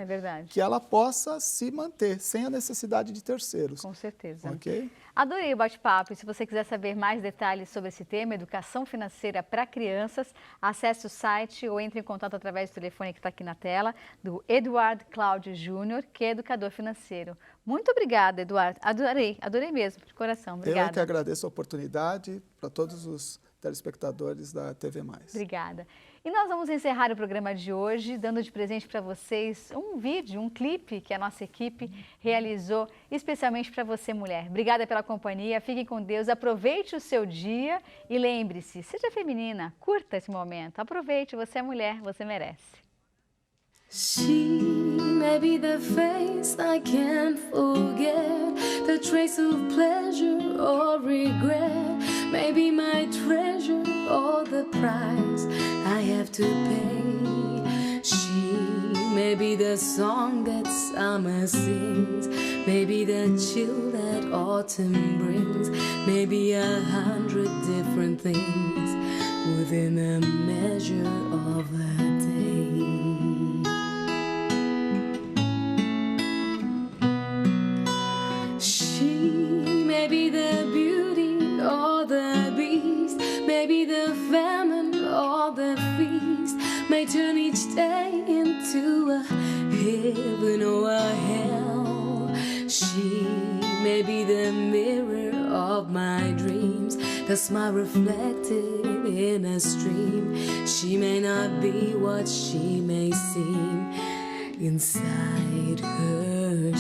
que ela possa se manter sem a necessidade de terceiros. Com certeza. Ok? Adorei o bate-papo. E se você quiser saber mais detalhes sobre esse tema, educação financeira para crianças, acesse o site ou entre em contato através do telefone que está aqui na tela, do Eduardo Cláudio Júnior, que é educador financeiro. Muito obrigada, Eduardo. Adorei mesmo, de coração. Obrigada. Eu que agradeço a oportunidade para todos os telespectadores da TV+. Obrigada. E nós vamos encerrar o programa de hoje dando de presente para vocês um vídeo, um clipe que a nossa equipe realizou especialmente para você, mulher. Obrigada pela companhia, fiquem com Deus, aproveite o seu dia e lembre-se, seja feminina, curta esse momento, aproveite, você é mulher, você merece. She may be the face I can't forget, the trace of pleasure or regret, maybe my treasure or the price I have to pay. She may be the song that summer sings, maybe the chill that autumn brings, maybe 100 different things within a measure of a day. Maybe the beauty or the beast, maybe the famine or the feast, may turn each day into a heaven or a hell. She may be the mirror of my dreams, the smile reflected in a stream. She may not be what she may seem inside her.